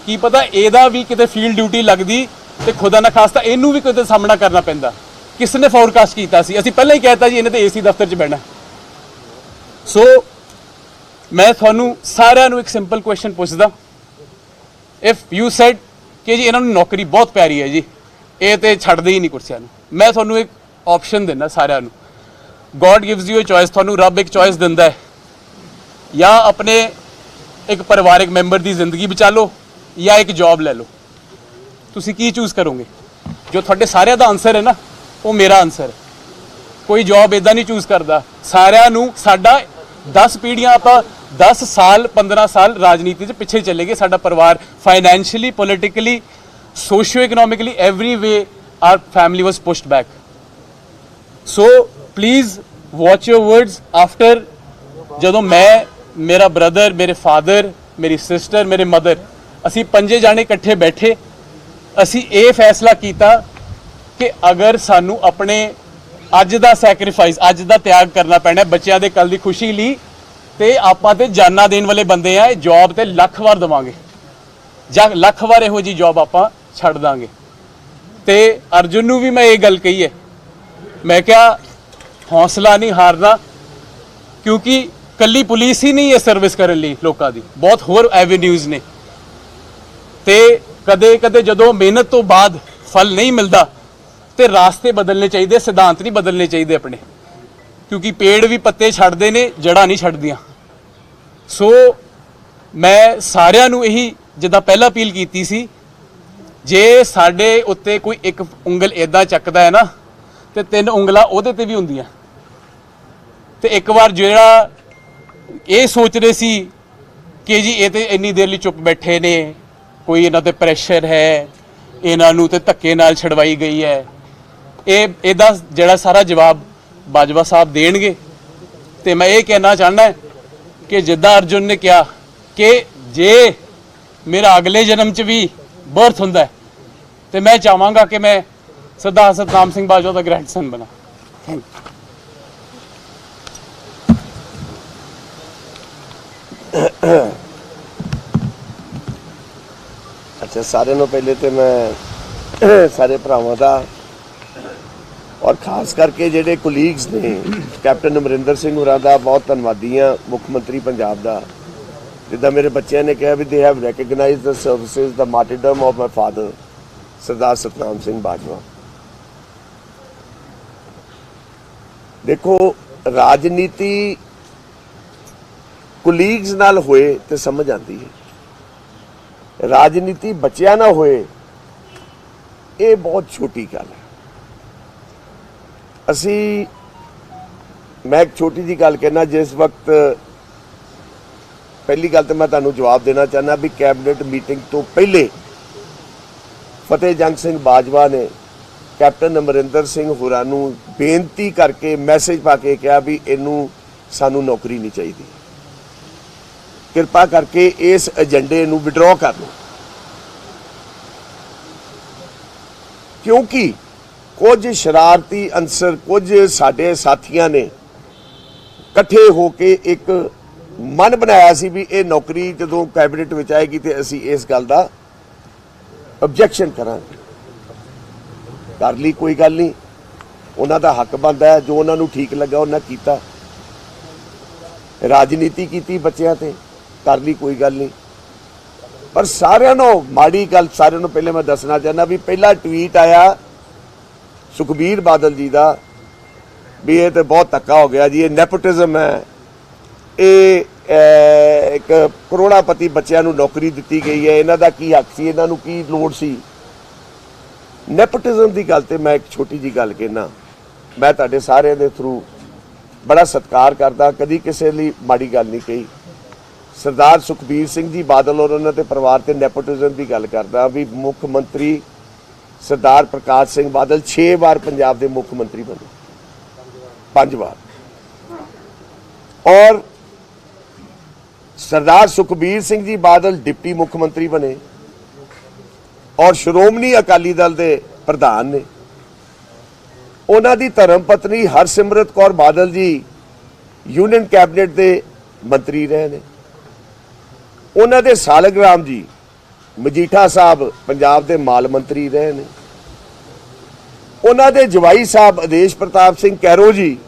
ਕੀ ਪਤਾ ਇਹਦਾ ਵੀ ਕਿਤੇ ਫੀਲਡ ਡਿਊਟੀ ਲੱਗਦੀ ਤੇ ਖੁਦਾ ਨਾ ਖਾਸਤਾ ਇਹਨੂੰ ਵੀ ਕਿਤੇ ਸਾਹਮਣਾ ਕਰਨਾ ਪੈਂਦਾ। ਕਿਸ ਨੇ ਫੋਰਕਾਸਟ ਕੀਤਾ ਸੀ? ਅਸੀਂ ਪਹਿਲਾਂ ਹੀ ਕਹਿਤਾ ਜੀ ਇਹਨੇ ਤੇ ਏਸੀ ਦਫ਼ਤਰ 'ਚ ਬਹਿਣਾ। ਸੋ ਮੈਂ ਤੁਹਾਨੂੰ ਸਾਰਿਆਂ ਨੂੰ ਇੱਕ ਸਿੰਪਲ ਕੁਐਸਚਨ ਪੁੱਛਦਾ, ਇਫ ਯੂ ਸੈਡ ਕਿ ਜੀ ਇਹਨਾਂ ਨੂੰ ਨੌਕਰੀ ਬਹੁਤ ਪਿਆਰੀ ਹੈ ਜੀ, ਇਹ ਤੇ ਛੱਡਦੇ ਹੀ ਨਹੀਂ ਕੁਰਸੀਆਂ ਨੂੰ, ਮੈਂ ਤੁਹਾਨੂੰ ਇੱਕ ਆਪਸ਼ਨ ਦਿੰਦਾ ਸਾਰਿਆਂ ਨੂੰ, God gives you a choice, ਤੁਹਾਨੂੰ ਰੱਬ ਇੱਕ ਚੋਇਸ ਦਿੰਦਾ ਹੈ, ਜਾਂ ਆਪਣੇ ਇੱਕ ਪਰਿਵਾਰਕ ਮੈਂਬਰ ਦੀ ਜ਼ਿੰਦਗੀ ਬਚਾ ਲਓ ਜਾਂ ਇੱਕ ਜੌਬ ਲੈ ਲਓ। ਤੁਸੀਂ ਕੀ ਚੂਜ਼ ਕਰੋਗੇ? ਜੋ ਤੁਹਾਡੇ ਸਾਰਿਆਂ ਦਾ ਆਨਸਰ ਹੈ ਨਾ, ਉਹ ਮੇਰਾ ਆਨਸਰ ਹੈ। ਕੋਈ ਜੌਬ ਇਦਾਂ ਨਹੀਂ ਚੂਜ਼ ਕਰਦਾ, ਸਾਰਿਆਂ ਨੂੰ ਸਾਡਾ 10 ਪੀੜ੍ਹੀਆਂ ਆਪਾਂ 10 ਸਾਲ 15 ਸਾਲ ਰਾਜਨੀਤੀ 'ਚ ਪਿੱਛੇ ਚਲੇ ਗਏ, ਸਾਡਾ ਪਰਿਵਾਰ financially, politically, socio economically every way our family was pushed back. So please watch your words after, ਜਦੋਂ ਮੈਂ, ਮੇਰਾ ਬ੍ਰਦਰ, ਮੇਰੇ ਫਾਦਰ, ਮੇਰੀ ਸਿਸਟਰ, ਮੇਰੇ ਮਦਰ, ਅਸੀਂ 5 ਜਾਣੇ ਇਕੱਠੇ ਬੈਠੇ, ਅਸੀਂ ਇਹ ਫੈਸਲਾ ਕੀਤਾ ਕਿ ਅਗਰ ਸਾਨੂੰ ਆਪਣੇ ਅੱਜ ਦਾ ਸੈਕਰੀਫਾਈਸ, ਅੱਜ ਦਾ ਤਿਆਗ ਕਰਨਾ ਪੈਣਾ ਬੱਚਿਆਂ ਦੇ ਕੱਲ ਦੀ ਖੁਸ਼ੀ ਲਈ, ਤੇ ਆਪਾਂ ਤੇ ਜਾਨਾਂ ਦੇਣ ਵਾਲੇ ਬੰਦੇ ਆ, ਜੌਬ ਤੇ ਲੱਖ ਵਾਰ ਦੇਵਾਂਗੇ ਜਾਂ ਲੱਖ ਵਾਰ ਇਹੋ ਜੀ ਜੌਬ ਆਪਾਂ ਛੱਡ ਦਾਂਗੇ। ਤੇ ਅਰਜੁਨ ਨੂੰ ਵੀ ਮੈਂ ਇਹ ਗੱਲ ਕਹੀ ਹੈ, ਮੈਂ ਕਿਹਾ ਹੌਸਲਾ ਨਹੀਂ ਹਾਰਨਾ, ਕਿਉਂਕਿ ਕੱਲੀ ਪੁਲਿਸ ਹੀ ਨਹੀਂ ਹੈ ਸਰਵਿਸ ਕਰਨ ਲਈ ਲੋਕਾਂ ਦੀ, ਬਹੁਤ ਹੋਰ ਐਵੇਨਿਊਜ਼ ਨੇ। ਤੇ ਕਦੇ ਕਦੇ ਜਦੋਂ ਮਿਹਨਤ ਤੋਂ ਬਾਅਦ ਫਲ ਨਹੀਂ ਮਿਲਦਾ ਤੇ ਰਾਸਤੇ ਬਦਲਨੇ ਚਾਹੀਦੇ, ਸਿਧਾਂਤ ਨਹੀਂ ਬਦਲਨੇ ਚਾਹੀਦੇ ਆਪਣੇ, ਕਿਉਂਕਿ ਪੇੜ ਵੀ ਪੱਤੇ ਛੱਡਦੇ ਨੇ, ਜੜ੍ਹਾਂ ਨਹੀਂ ਛੱਡਦੀਆਂ। ਸੋ ਮੈਂ ਸਾਰਿਆਂ ਨੂੰ ਇਹੀ ਜਿੱਦਾਂ ਪਹਿਲਾਂ ਅਪੀਲ ਕੀਤੀ ਸੀ, ਜੇ ਸਾਡੇ ਉੱਤੇ ਕੋਈ ਇੱਕ ਉਂਗਲ ਇੱਦਾਂ ਚੱਕਦਾ ਹੈ ਨਾ, ਤੇ 3 ਉਂਗਲਾਂ ਉਹਦੇ ਤੇ ਵੀ ਹੁੰਦੀਆਂ। ਤੇ ਇੱਕ ਵਾਰ ਜਿਹੜਾ ਇਹ ਸੋਚ ਰਹੇ ਸੀ ਕਿ ਜੀ ਇਹ ਤੇ ਇੰਨੀ ਦੇਰ ਲਈ ਚੁੱਪ ਬੈਠੇ ਨੇ, ਕੋਈ ਇਹਨਾਂ ਤੇ ਪ੍ਰੈਸ਼ਰ ਹੈ, ਇਹਨਾਂ ਨੂੰ ਤੇ ਧੱਕੇ ਨਾਲ ਛਡਵਾਈ ਗਈ ਹੈ, ਇਹਦਾ ਜਿਹੜਾ ਸਾਰਾ ਜਵਾਬ ਬਾਜਵਾ ਸਾਹਿਬ ਦੇਣਗੇ। ਤੇ ਮੈਂ ਇਹ ਕਹਿਣਾ ਚਾਹੁੰਦਾ ਕਿ ਜਿੱਦਾਂ ਅਰਜੁਨ ਨੇ ਕਿਹਾ ਕਿ ਜੇ ਮੇਰਾ ਅਗਲੇ ਜਨਮ 'ਚ ਵੀ ਬਰਥ ਹੁੰਦਾ ਤੇ ਮੈਂ ਚਾਹਾਂਗਾ ਕਿ ਮੈਂ ਸਰਦਾਰ ਸਤਨਾਮ ਸਿੰਘ ਬਾਜਵਾ ਦਾ ਗ੍ਰੈਂਡਸਨ ਬਣਾ। Thank you. ਅੱਛਾ, ਸਾਰਿਆਂ ਨੂੰ ਪਹਿਲੇ ਤੇ ਮੈਂ ਸਾਰੇ ਭਰਾਵਾਂ ਦਾ ਔਰ ਖਾਸ ਕਰਕੇ ਜਿਹੜੇ ਕੋਲੀਗਸ ਨੇ, ਕੈਪਟਨ ਅਮਰਿੰਦਰ ਸਿੰਘ ਹੋਰਾਂ ਦਾ ਬਹੁਤ ਧੰਨਵਾਦੀ ਹਾਂ, ਮੁੱਖ ਮੰਤਰੀ ਪੰਜਾਬ ਦਾ। ਜਿੱਦਾਂ ਮੇਰੇ ਬੱਚਿਆਂ ਨੇ ਕਿਹਾ ਵੀ they have recognised the services, the martyrdom of my father Sardar Satnam Singh Bajwa. ਦੇਖੋ, ਰਾਜਨੀਤੀ ਕੋਲੀਗਸ ਨਾਲ ਹੋਏ ਤੇ ਸਮਝ ਆਉਂਦੀ ਹੈ, ਰਾਜਨੀਤੀ ਬੱਚਿਆਂ ਨਾਲ ਹੋਏ ਇਹ ਬਹੁਤ ਛੋਟੀ ਗੱਲ ਹੈ। ਮੈਂ ਇੱਕ ਛੋਟੀ ਜੀ ਗੱਲ ਕਹਿਣਾ, ਜਿਸ ਵਕਤ ਪਹਿਲੀ ਗੱਲ ਤੇ ਮੈਂ ਤੁਹਾਨੂੰ ਜਵਾਬ ਦੇਣਾ ਚਾਹੁੰਦਾ ਵੀ ਕੈਬਨਿਟ ਮੀਟਿੰਗ ਤੋਂ ਪਹਿਲੇ ਫਤਿਹ ਜੰਗ ਸਿੰਘ ਬਾਜਵਾ ਨੇ ਕੈਪਟਨ ਅਮਰਿੰਦਰ ਸਿੰਘ ਹੋਰਾਂ ਨੂੰ ਬੇਨਤੀ ਕਰਕੇ ਮੈਸੇਜ ਪਾ ਕੇ ਕਿਹਾ ਵੀ ਇਹਨੂੰ ਸਾਨੂੰ ਨੌਕਰੀ ਨਹੀਂ ਚਾਹੀਦੀ, ਕਿਰਪਾ ਕਰਕੇ ਇਸ ਏਜੰਡੇ ਨੂੰ ਵਿਡਰਾਅ ਕਰ ਲਓ। ਕਿਉਂਕਿ ਕੁਝ ਸ਼ਰਾਰਤੀ ਅੰਸਰ, ਕੁਝ ਸਾਡੇ ਸਾਥੀਆਂ ਨੇ ਇਕੱਠੇ ਹੋ ਕੇ ਇੱਕ ਮਨ ਬਣਾਇਆ ਸੀ ਵੀ ਇਹ ਨੌਕਰੀ ਜਦੋਂ ਕੈਬਨਿਟ ਵਿੱਚ ਆਏਗੀ ਤੇ ਅਸੀਂ ਇਸ ਗੱਲ ਦਾ ਆਬਜੈਕਸ਼ਨ ਕਰਾਂਗੇ। ਕਰ ਲਈ, ਕੋਈ ਗੱਲ ਨਹੀਂ, ਉਹਨਾਂ ਦਾ ਹੱਕ ਬਣਦਾ ਹੈ, ਜੋ ਉਹਨਾਂ ਨੂੰ ਠੀਕ ਲੱਗਾ ਉਹਨਾਂ ਕੀਤਾ। ਰਾਜਨੀਤੀ ਕੀਤੀ ਬੱਚਿਆਂ ਤੇ, ਕਰ ਲਈ, ਕੋਈ ਗੱਲ ਨਹੀਂ। ਪਰ ਸਾਰਿਆਂ ਨੂੰ ਮਾੜੀ ਗੱਲ, ਸਾਰਿਆਂ ਨੂੰ ਪਹਿਲੇ ਮੈਂ ਦੱਸਣਾ ਚਾਹੁੰਦਾ ਵੀ ਪਹਿਲਾ ਟਵੀਟ ਆਇਆ ਸੁਖਬੀਰ ਬਾਦਲ ਜੀ ਦਾ ਵੀ ਇਹ ਤੇ ਬਹੁਤ ਧੱਕਾ ਹੋ ਗਿਆ ਜੀ, ਇਹ ਨੈਪੋਟਿਜ਼ਮ ਹੈ, ਇਹ ਇੱਕ ਕਰੋੜਾਪਤੀ ਬੱਚਿਆਂ ਨੂੰ ਨੌਕਰੀ ਦਿੱਤੀ ਗਈ ਹੈ, ਇਹਨਾਂ ਦਾ ਕੀ ਹੱਕ ਸੀ, ਇਹਨਾਂ ਨੂੰ ਕੀ ਲੋੜ ਸੀ। ਨੈਪੋਟਿਜ਼ਮ ਦੀ ਗੱਲ ਤੇ ਮੈਂ ਇੱਕ ਛੋਟੀ ਜੀ ਗੱਲ ਕਹਿਣਾ, ਮੈਂ ਤੁਹਾਡੇ ਸਾਰਿਆਂ ਦੇ ਥਰੂ ਬੜਾ ਸਤਿਕਾਰ ਕਰਦਾ, ਕਦੀ ਕਿਸੇ ਲਈ ਮਾੜੀ ਗੱਲ ਨਹੀਂ ਕਹੀ। ਸਰਦਾਰ ਸੁਖਬੀਰ ਸਿੰਘ ਜੀ ਬਾਦਲ ਔਰ ਉਹਨਾਂ ਦੇ ਪਰਿਵਾਰ ਤੇ ਨੈਪੋਟਿਜ਼ਮ ਦੀ ਗੱਲ ਕਰਦਾ ਵੀ ਮੁੱਖ ਮੰਤਰੀ ਸਰਦਾਰ ਪ੍ਰਕਾਸ਼ ਸਿੰਘ ਬਾਦਲ 6 ਵਾਰ ਪੰਜਾਬ ਦੇ ਮੁੱਖ ਮੰਤਰੀ ਬਣੇ, 5 ਵਾਰ, ਔਰ ਸਰਦਾਰ ਸੁਖਬੀਰ ਸਿੰਘ ਜੀ ਬਾਦਲ ਡਿਪਟੀ ਮੁੱਖ ਮੰਤਰੀ ਬਣੇ ਔਰ ਸ਼੍ਰੋਮਣੀ ਅਕਾਲੀ ਦਲ ਦੇ ਪ੍ਰਧਾਨ ਨੇ। ਉਹਨਾਂ ਦੀ ਧਰਮ ਪਤਨੀ ਹਰਸਿਮਰਤ ਕੌਰ ਬਾਦਲ ਜੀ ਯੂਨੀਅਨ ਕੈਬਨਿਟ ਦੇ ਮੰਤਰੀ ਰਹੇ ਨੇ। ਉਹਨਾਂ ਦੇ ਸਾਲਗਰਾਮ ਜੀ ਮਜੀਠਾ ਸਾਹਿਬ ਪੰਜਾਬ ਦੇ ਮਾਲ ਮੰਤਰੀ ਰਹੇ ਨੇ। ਉਹਨਾਂ ਦੇ ਜਵਾਈ ਸਾਹਿਬ ਆਦੇਸ਼ ਪ੍ਰਤਾਪ ਸਿੰਘ ਕੈਰੋ ਜੀ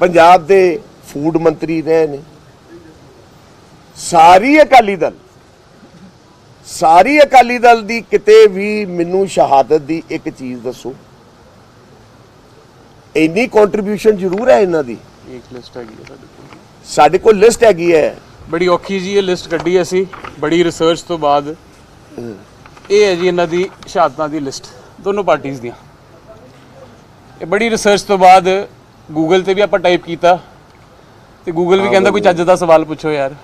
ਪੰਜਾਬ ਦੇ ਫੂਡ ਮੰਤਰੀ ਰਹੇ ਨੇ। ਸਾਰੀ ਅਕਾਲੀ ਦਲ ਦੀ ਕਿਤੇ ਵੀ ਮੈਨੂੰ ਸ਼ਹਾਦਤ ਦੀ ਇੱਕ ਚੀਜ਼ ਦੱਸੋ, ਇੰਨੀ ਕੰਟਰੀਬਿਊਸ਼ਨ ਜ਼ਰੂਰ ਹੈ ਇਹਨਾਂ ਦੀ। ਇੱਕ ਲਿਸਟ ਹੈਗੀ ਹੈ ਸਾਡੇ ਕੋਲ ਲਿਸਟ ਹੈਗੀ ਹੈ, ਬੜੀ ਔਖੀ ਜੀ ਇਹ ਲਿਸਟ ਕੱਢੀ ਅਸੀਂ ਬੜੀ ਰਿਸਰਚ ਤੋਂ ਬਾਅਦ। ਇਹ ਹੈ ਜੀ ਇਹਨਾਂ ਦੀ ਸ਼ਹਾਦਤਾਂ ਦੀ ਲਿਸਟ ਦੋਨੋਂ ਪਾਰਟੀਆਂ ਦੀਆਂ। ਇਹ ਬੜੀ ਰਿਸਰਚ ਤੋਂ ਬਾਅਦ ਗੂਗਲ ਤੇ ਵੀ ਆਪਾਂ ਟਾਈਪ ਕੀਤਾ ਤੇ ਗੂਗਲ ਵੀ ਕਹਿੰਦਾ ਕੋਈ ਚੱਜ ਦਾ ਸਵਾਲ ਪੁੱਛੋ ਯਾਰ,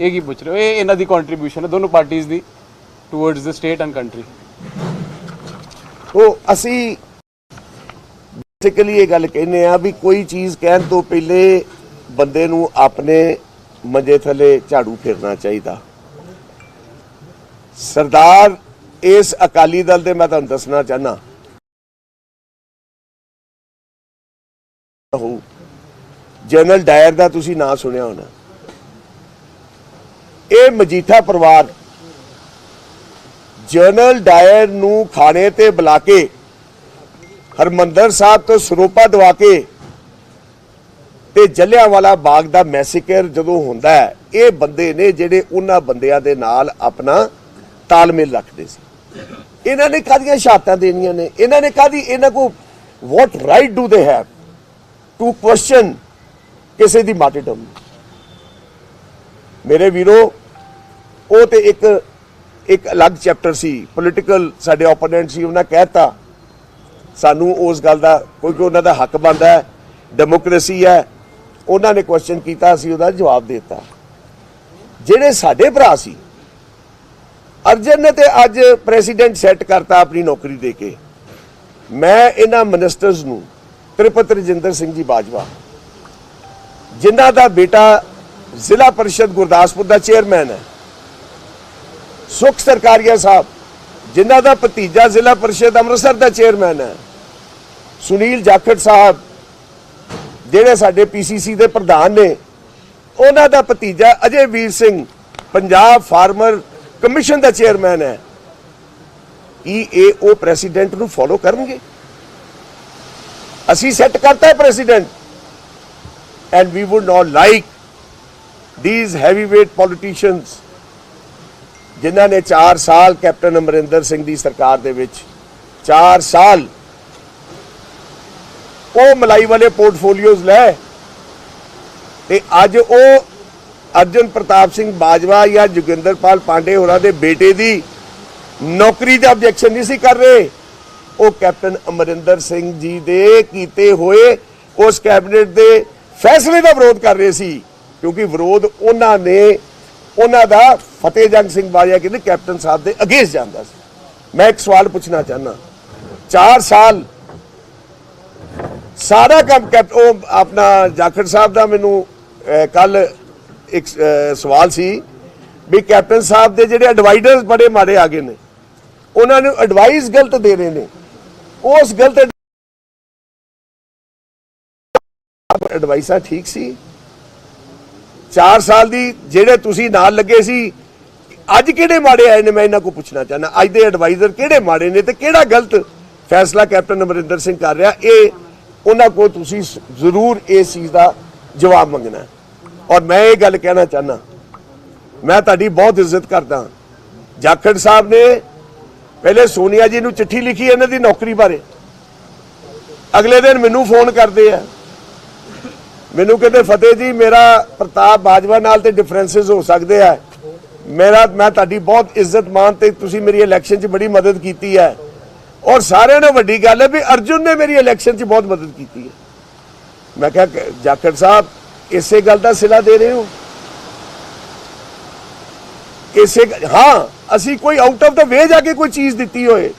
ਇਹ ਕੀ ਪੁੱਛ ਰਹੇ ਹੋ। ਇਹ ਇਹਨਾਂ ਦੀ ਕੰਟਰੀਬਿਊਸ਼ਨ ਹੈ ਦੋਨੋਂ ਪਾਰਟੀਆਂ ਦੀ towards the state and country. ਉਹ ਅਸੀਂ ਬੇਸਿਕਲੀ ਇਹ ਗੱਲ ਕਹਿੰਦੇ ਆ ਵੀ ਕੋਈ ਚੀਜ਼ ਕਹਿਣ ਤੋਂ ਪਹਿਲੇ ਬੰਦੇ ਨੂੰ ਆਪਣੇ ਮੰਜੇ ਥੱਲੇ ਝਾੜੂ ਫੇਰਨਾ ਚਾਹੀਦਾ। ਸਰਦਾਰ ਇਸ ਅਕਾਲੀ ਦਲ ਦੇ ਮੈਂ ਤੁਹਾਨੂੰ ਦੱਸਣਾ ਚਾਹਨਾ ਜਨਰਲ ਡਾਇਰ ਦਾ ਤੁਸੀਂ ਨਾਂ ਸੁਣਿਆ ਹੋਣਾ। ਇਹ ਮਜੀਠਾ ਪਰਿਵਾਰ ਜਨਰਲ ਡਾਇਰ ਨੂੰ ਖਾਣੇ ਤੇ ਬੁਲਾ ਕੇ ਹਰਮੰਦਰ ਸਾਹਿਬ ਤੋਂ ਸਰੋਪਾ ਦਵਾ ਕੇ ਤੇ ਜਲਿਆਂਵਾਲਾ ਬਾਗ ਦਾ ਮੈਸੇਕਰ ਜਦੋਂ ਹੁੰਦਾ ਹੈ, ਇਹ ਬੰਦੇ ਨੇ ਜਿਹੜੇ ਉਹਨਾਂ ਬੰਦਿਆਂ ਦੇ ਨਾਲ ਆਪਣਾ ਤਾਲਮੇਲ ਰੱਖਦੇ ਸੀ। ਇਹਨਾਂ ਨੇ ਕਾਹਦੀਆਂ ਸ਼ਹਾਦਤਾਂ ਦੇਣੀਆਂ ਨੇ, ਇਹਨਾਂ ਨੇ ਕਾਹਦੀ, ਇਹਨਾਂ ਕੋ what right do they have to question ਕਿਸੇ ਦੀ ਮਾਰਟੀਰਡਮ। ਮੇਰੇ ਵੀਰੋ, ਉਹ ਤੇ ਇੱਕ ਅਲੱਗ ਚੈਪਟਰ ਸੀ, ਪੋਲੀਟੀਕਲ ਸਾਡੇ ਓਪੋਨੈਂਟ ਸੀ, ਉਹਨਾਂ ਕਹਿਤਾ ਸਾਨੂੰ ਉਸ ਗੱਲ ਦਾ ਕਿਉਂਕਿ ਉਹਨਾਂ ਦਾ ਹੱਕ ਬਣਦਾ ਹੈ, ਡੈਮੋਕ੍ਰੇਸੀ ਹੈ। ਉਹਨਾਂ ਨੇ ਕੁਐਸਚਨ ਕੀਤਾ, ਅਸੀਂ ਉਹਦਾ ਜਵਾਬ ਦੇ ਦਿੱਤਾ। ਜਿਹੜੇ ਸਾਡੇ ਭਰਾ ਸੀ, ਅਰਜਨ ਨੇ ਤੇ ਅੱਜ ਪ੍ਰੈਜ਼ੀਡੈਂਟ ਸੈੱਟ ਕਰਤਾ ਆਪਣੀ ਨੌਕਰੀ ਦੇ ਕੇ। ਮੈਂ ਇਹਨਾਂ ਮਿਨਿਸਟਰਸ ਨੂੰ, ਤ੍ਰਿਪਤ ਰਜਿੰਦਰ ਸਿੰਘ ਜੀ ਬਾਜਵਾ ਜਿਨ੍ਹਾਂ ਦਾ ਬੇਟਾ ਜ਼ਿਲ੍ਹਾ ਪਰਿਸ਼ਦ ਗੁਰਦਾਸਪੁਰ ਦਾ ਚੇਅਰਮੈਨ ਹੈ, ਸੁਖ ਸਰਕਾਰੀਆ ਸਾਹਿਬ ਜਿਨ੍ਹਾਂ ਦਾ ਭਤੀਜਾ ਜ਼ਿਲ੍ਹਾ ਪਰਿਸ਼ਦ ਅੰਮ੍ਰਿਤਸਰ ਦਾ ਚੇਅਰਮੈਨ ਹੈ, ਸੁਨੀਲ ਜਾਖੜ ਸਾਹਿਬ ਜਿਹੜੇ ਸਾਡੇ ਪੀਸੀਸੀ ਦੇ ਪ੍ਰਧਾਨ ਨੇ, ਉਹਨਾਂ ਦਾ ਭਤੀਜਾ ਅਜੇ ਵੀਰ ਸਿੰਘ ਪੰਜਾਬ ਫਾਰਮਰ ਕਮਿਸ਼ਨ ਦਾ ਚੇਅਰਮੈਨ ਹੈ। ਕੀ ਇਹ ਉਹ ਪ੍ਰੈਜ਼ੀਡੈਂਟ ਨੂੰ ਫੋਲੋ ਕਰਨਗੇ? ਅਸੀਂ ਸੈੱਟ ਕਰਤਾ ਹੈ president, and we would not like these heavyweight politicians ਜਿਨ੍ਹਾਂ ਨੇ 4 ਸਾਲ ਕੈਪਟਨ ਅਮਰਿੰਦਰ ਸਿੰਘ ਦੀ ਸਰਕਾਰ ਦੇ ਵਿੱਚ 4 ਸਾਲ ਉਹ ਮਲਾਈ ਵਾਲੇ ਪੋਰਟਫੋਲੀਓਜ਼ ਲੈ ਤੇ ਅੱਜ ਉਹ ਅਰਜਨ ਪ੍ਰਤਾਪ ਸਿੰਘ ਬਾਜਵਾ ਜਾਂ ਜੋਗਿੰਦਰਪਾਲ ਪਾਂਡੇ ਹੋਰਾਂ ਦੇ ਬੇਟੇ ਦੀ ਨੌਕਰੀ ਦਾ ਆਬਜੈਕਸ਼ਨ ਨਹੀਂ ਸੀ ਕਰ ਰਹੇ। ਉਹ ਕੈਪਟਨ ਅਮਰਿੰਦਰ ਸਿੰਘ ਜੀ ਦੇ ਕੀਤੇ ਹੋਏ ਉਸ ਕੈਬਨਿਟ ਦੇ ਫੈਸਲੇ ਦਾ ਵਿਰੋਧ ਕਰ ਰਹੇ ਸੀ, ਕਿਉਂਕਿ ਵਿਰੋਧ ਉਹਨਾਂ ਨੇ, ਉਹਨਾਂ ਦਾ ਫਤਿਹ ਜੰਗ ਸਿੰਘ ਬਾਜਵਾ ਕਹਿੰਦੇ ਕੈਪਟਨ ਸਾਹਿਬ ਦੇ ਅਗੇਂਸਟ ਜਾਂਦਾ ਸੀ। ਮੈਂ ਇੱਕ ਸਵਾਲ ਪੁੱਛਣਾ ਚਾਹੁੰਦਾ, 4 ਸਾਲ ਸਾਰਾ ਕੰਮ ਉਹ ਆਪਣਾ ਜਾਖੜ ਸਾਹਿਬ ਦਾ ਮੈਨੂੰ ਕੱਲ ਇੱਕ ਸਵਾਲ ਸੀ ਵੀ ਕੈਪਟਨ ਸਾਹਿਬ ਦੇ ਜਿਹੜੇ ਐਡਵਾਈਜ਼ਰਸ ਬੜੇ ਮਾੜੇ ਆ ਗਏ ਨੇ, ਉਹਨਾਂ ਨੂੰ ਐਡਵਾਈਸ ਗਲਤ ਦੇ ਰਹੇ ਨੇ। ਉਸ ਗਲਤ ਐਡਵਾਈਸਾਂ ਠੀਕ ਸੀ 4 ਸਾਲ ਦੀ, ਜਿਹੜੇ ਤੁਸੀਂ ਨਾਲ ਲੱਗੇ ਸੀ, ਅੱਜ ਕਿਹੜੇ ਮਾੜੇ ਆਏ ਨੇ? ਮੈਂ ਇਹਨਾਂ ਕੋਲ ਪੁੱਛਣਾ ਚਾਹੁੰਦਾ, ਅੱਜ ਦੇ ਐਡਵਾਈਜ਼ਰ ਕਿਹੜੇ ਮਾੜੇ ਨੇ ਤੇ ਕਿਹੜਾ ਗਲਤ ਫੈਸਲਾ ਕੈਪਟਨ ਅਮਰਿੰਦਰ ਸਿੰਘ ਕਰ ਰਿਹਾ? ਇਹ ਉਹਨਾਂ ਕੋਲ ਤੁਸੀਂ ਜ਼ਰੂਰ ਇਸ ਚੀਜ਼ ਦਾ ਜਵਾਬ ਮੰਗਣਾ। ਔਰ ਮੈਂ ਇਹ ਗੱਲ ਕਹਿਣਾ ਚਾਹੁੰਦਾ, ਮੈਂ ਤੁਹਾਡੀ ਬਹੁਤ ਇੱਜ਼ਤ ਕਰਦਾ। ਜਾਖੜ ਸਾਹਿਬ ਨੇ ਪਹਿਲੇ ਸੋਨੀਆ ਜੀ ਨੂੰ ਚਿੱਠੀ ਲਿਖੀ ਇਹਨਾਂ ਦੀ ਨੌਕਰੀ ਬਾਰੇ, ਅਗਲੇ ਦਿਨ ਮੈਨੂੰ ਫੋਨ ਕਰਦੇ ਆ, ਮੈਨੂੰ ਕਹਿੰਦੇ ਫਤਿਹ ਜੀ ਮੇਰਾ ਪ੍ਰਤਾਪ ਬਾਜਵਾ ਨਾਲ ਤੇ ਡਿਫਰੈਂਸਿਸ ਹੋ ਸਕਦੇ ਆ, ਮੈਂ ਤੁਹਾਡੀ ਬਹੁਤ ਇੱਜ਼ਤ ਮਾਨ ਤੇ ਤੁਸੀਂ ਮੇਰੀ ਇਲੈਕਸ਼ਨ 'ਚ ਬੜੀ ਮਦਦ ਕੀਤੀ ਹੈ, ਔਰ ਸਾਰਿਆਂ ਨਾਲੋਂ ਵੱਡੀ ਗੱਲ ਹੈ ਵੀ ਅਰਜੁਨ ਨੇ ਮੇਰੀ ਇਲੈਕਸ਼ਨ 'ਚ ਬਹੁਤ ਮਦਦ ਕੀਤੀ ਹੈ। ਮੈਂ ਕਿਹਾ ਜਾਖੜ ਸਾਹਿਬ ਇਸੇ ਗੱਲ ਦਾ ਸਿਲਾ ਦੇ ਰਹੇ ਹੋ? ਹਾਂ, ਅਸੀਂ ਕੋਈ ਆਊਟ ਆਫ ਦਾ ਵੇ ਜਾ ਕੇ ਕੋਈ ਚੀਜ਼ ਦਿੱਤੀ ਹੋਏ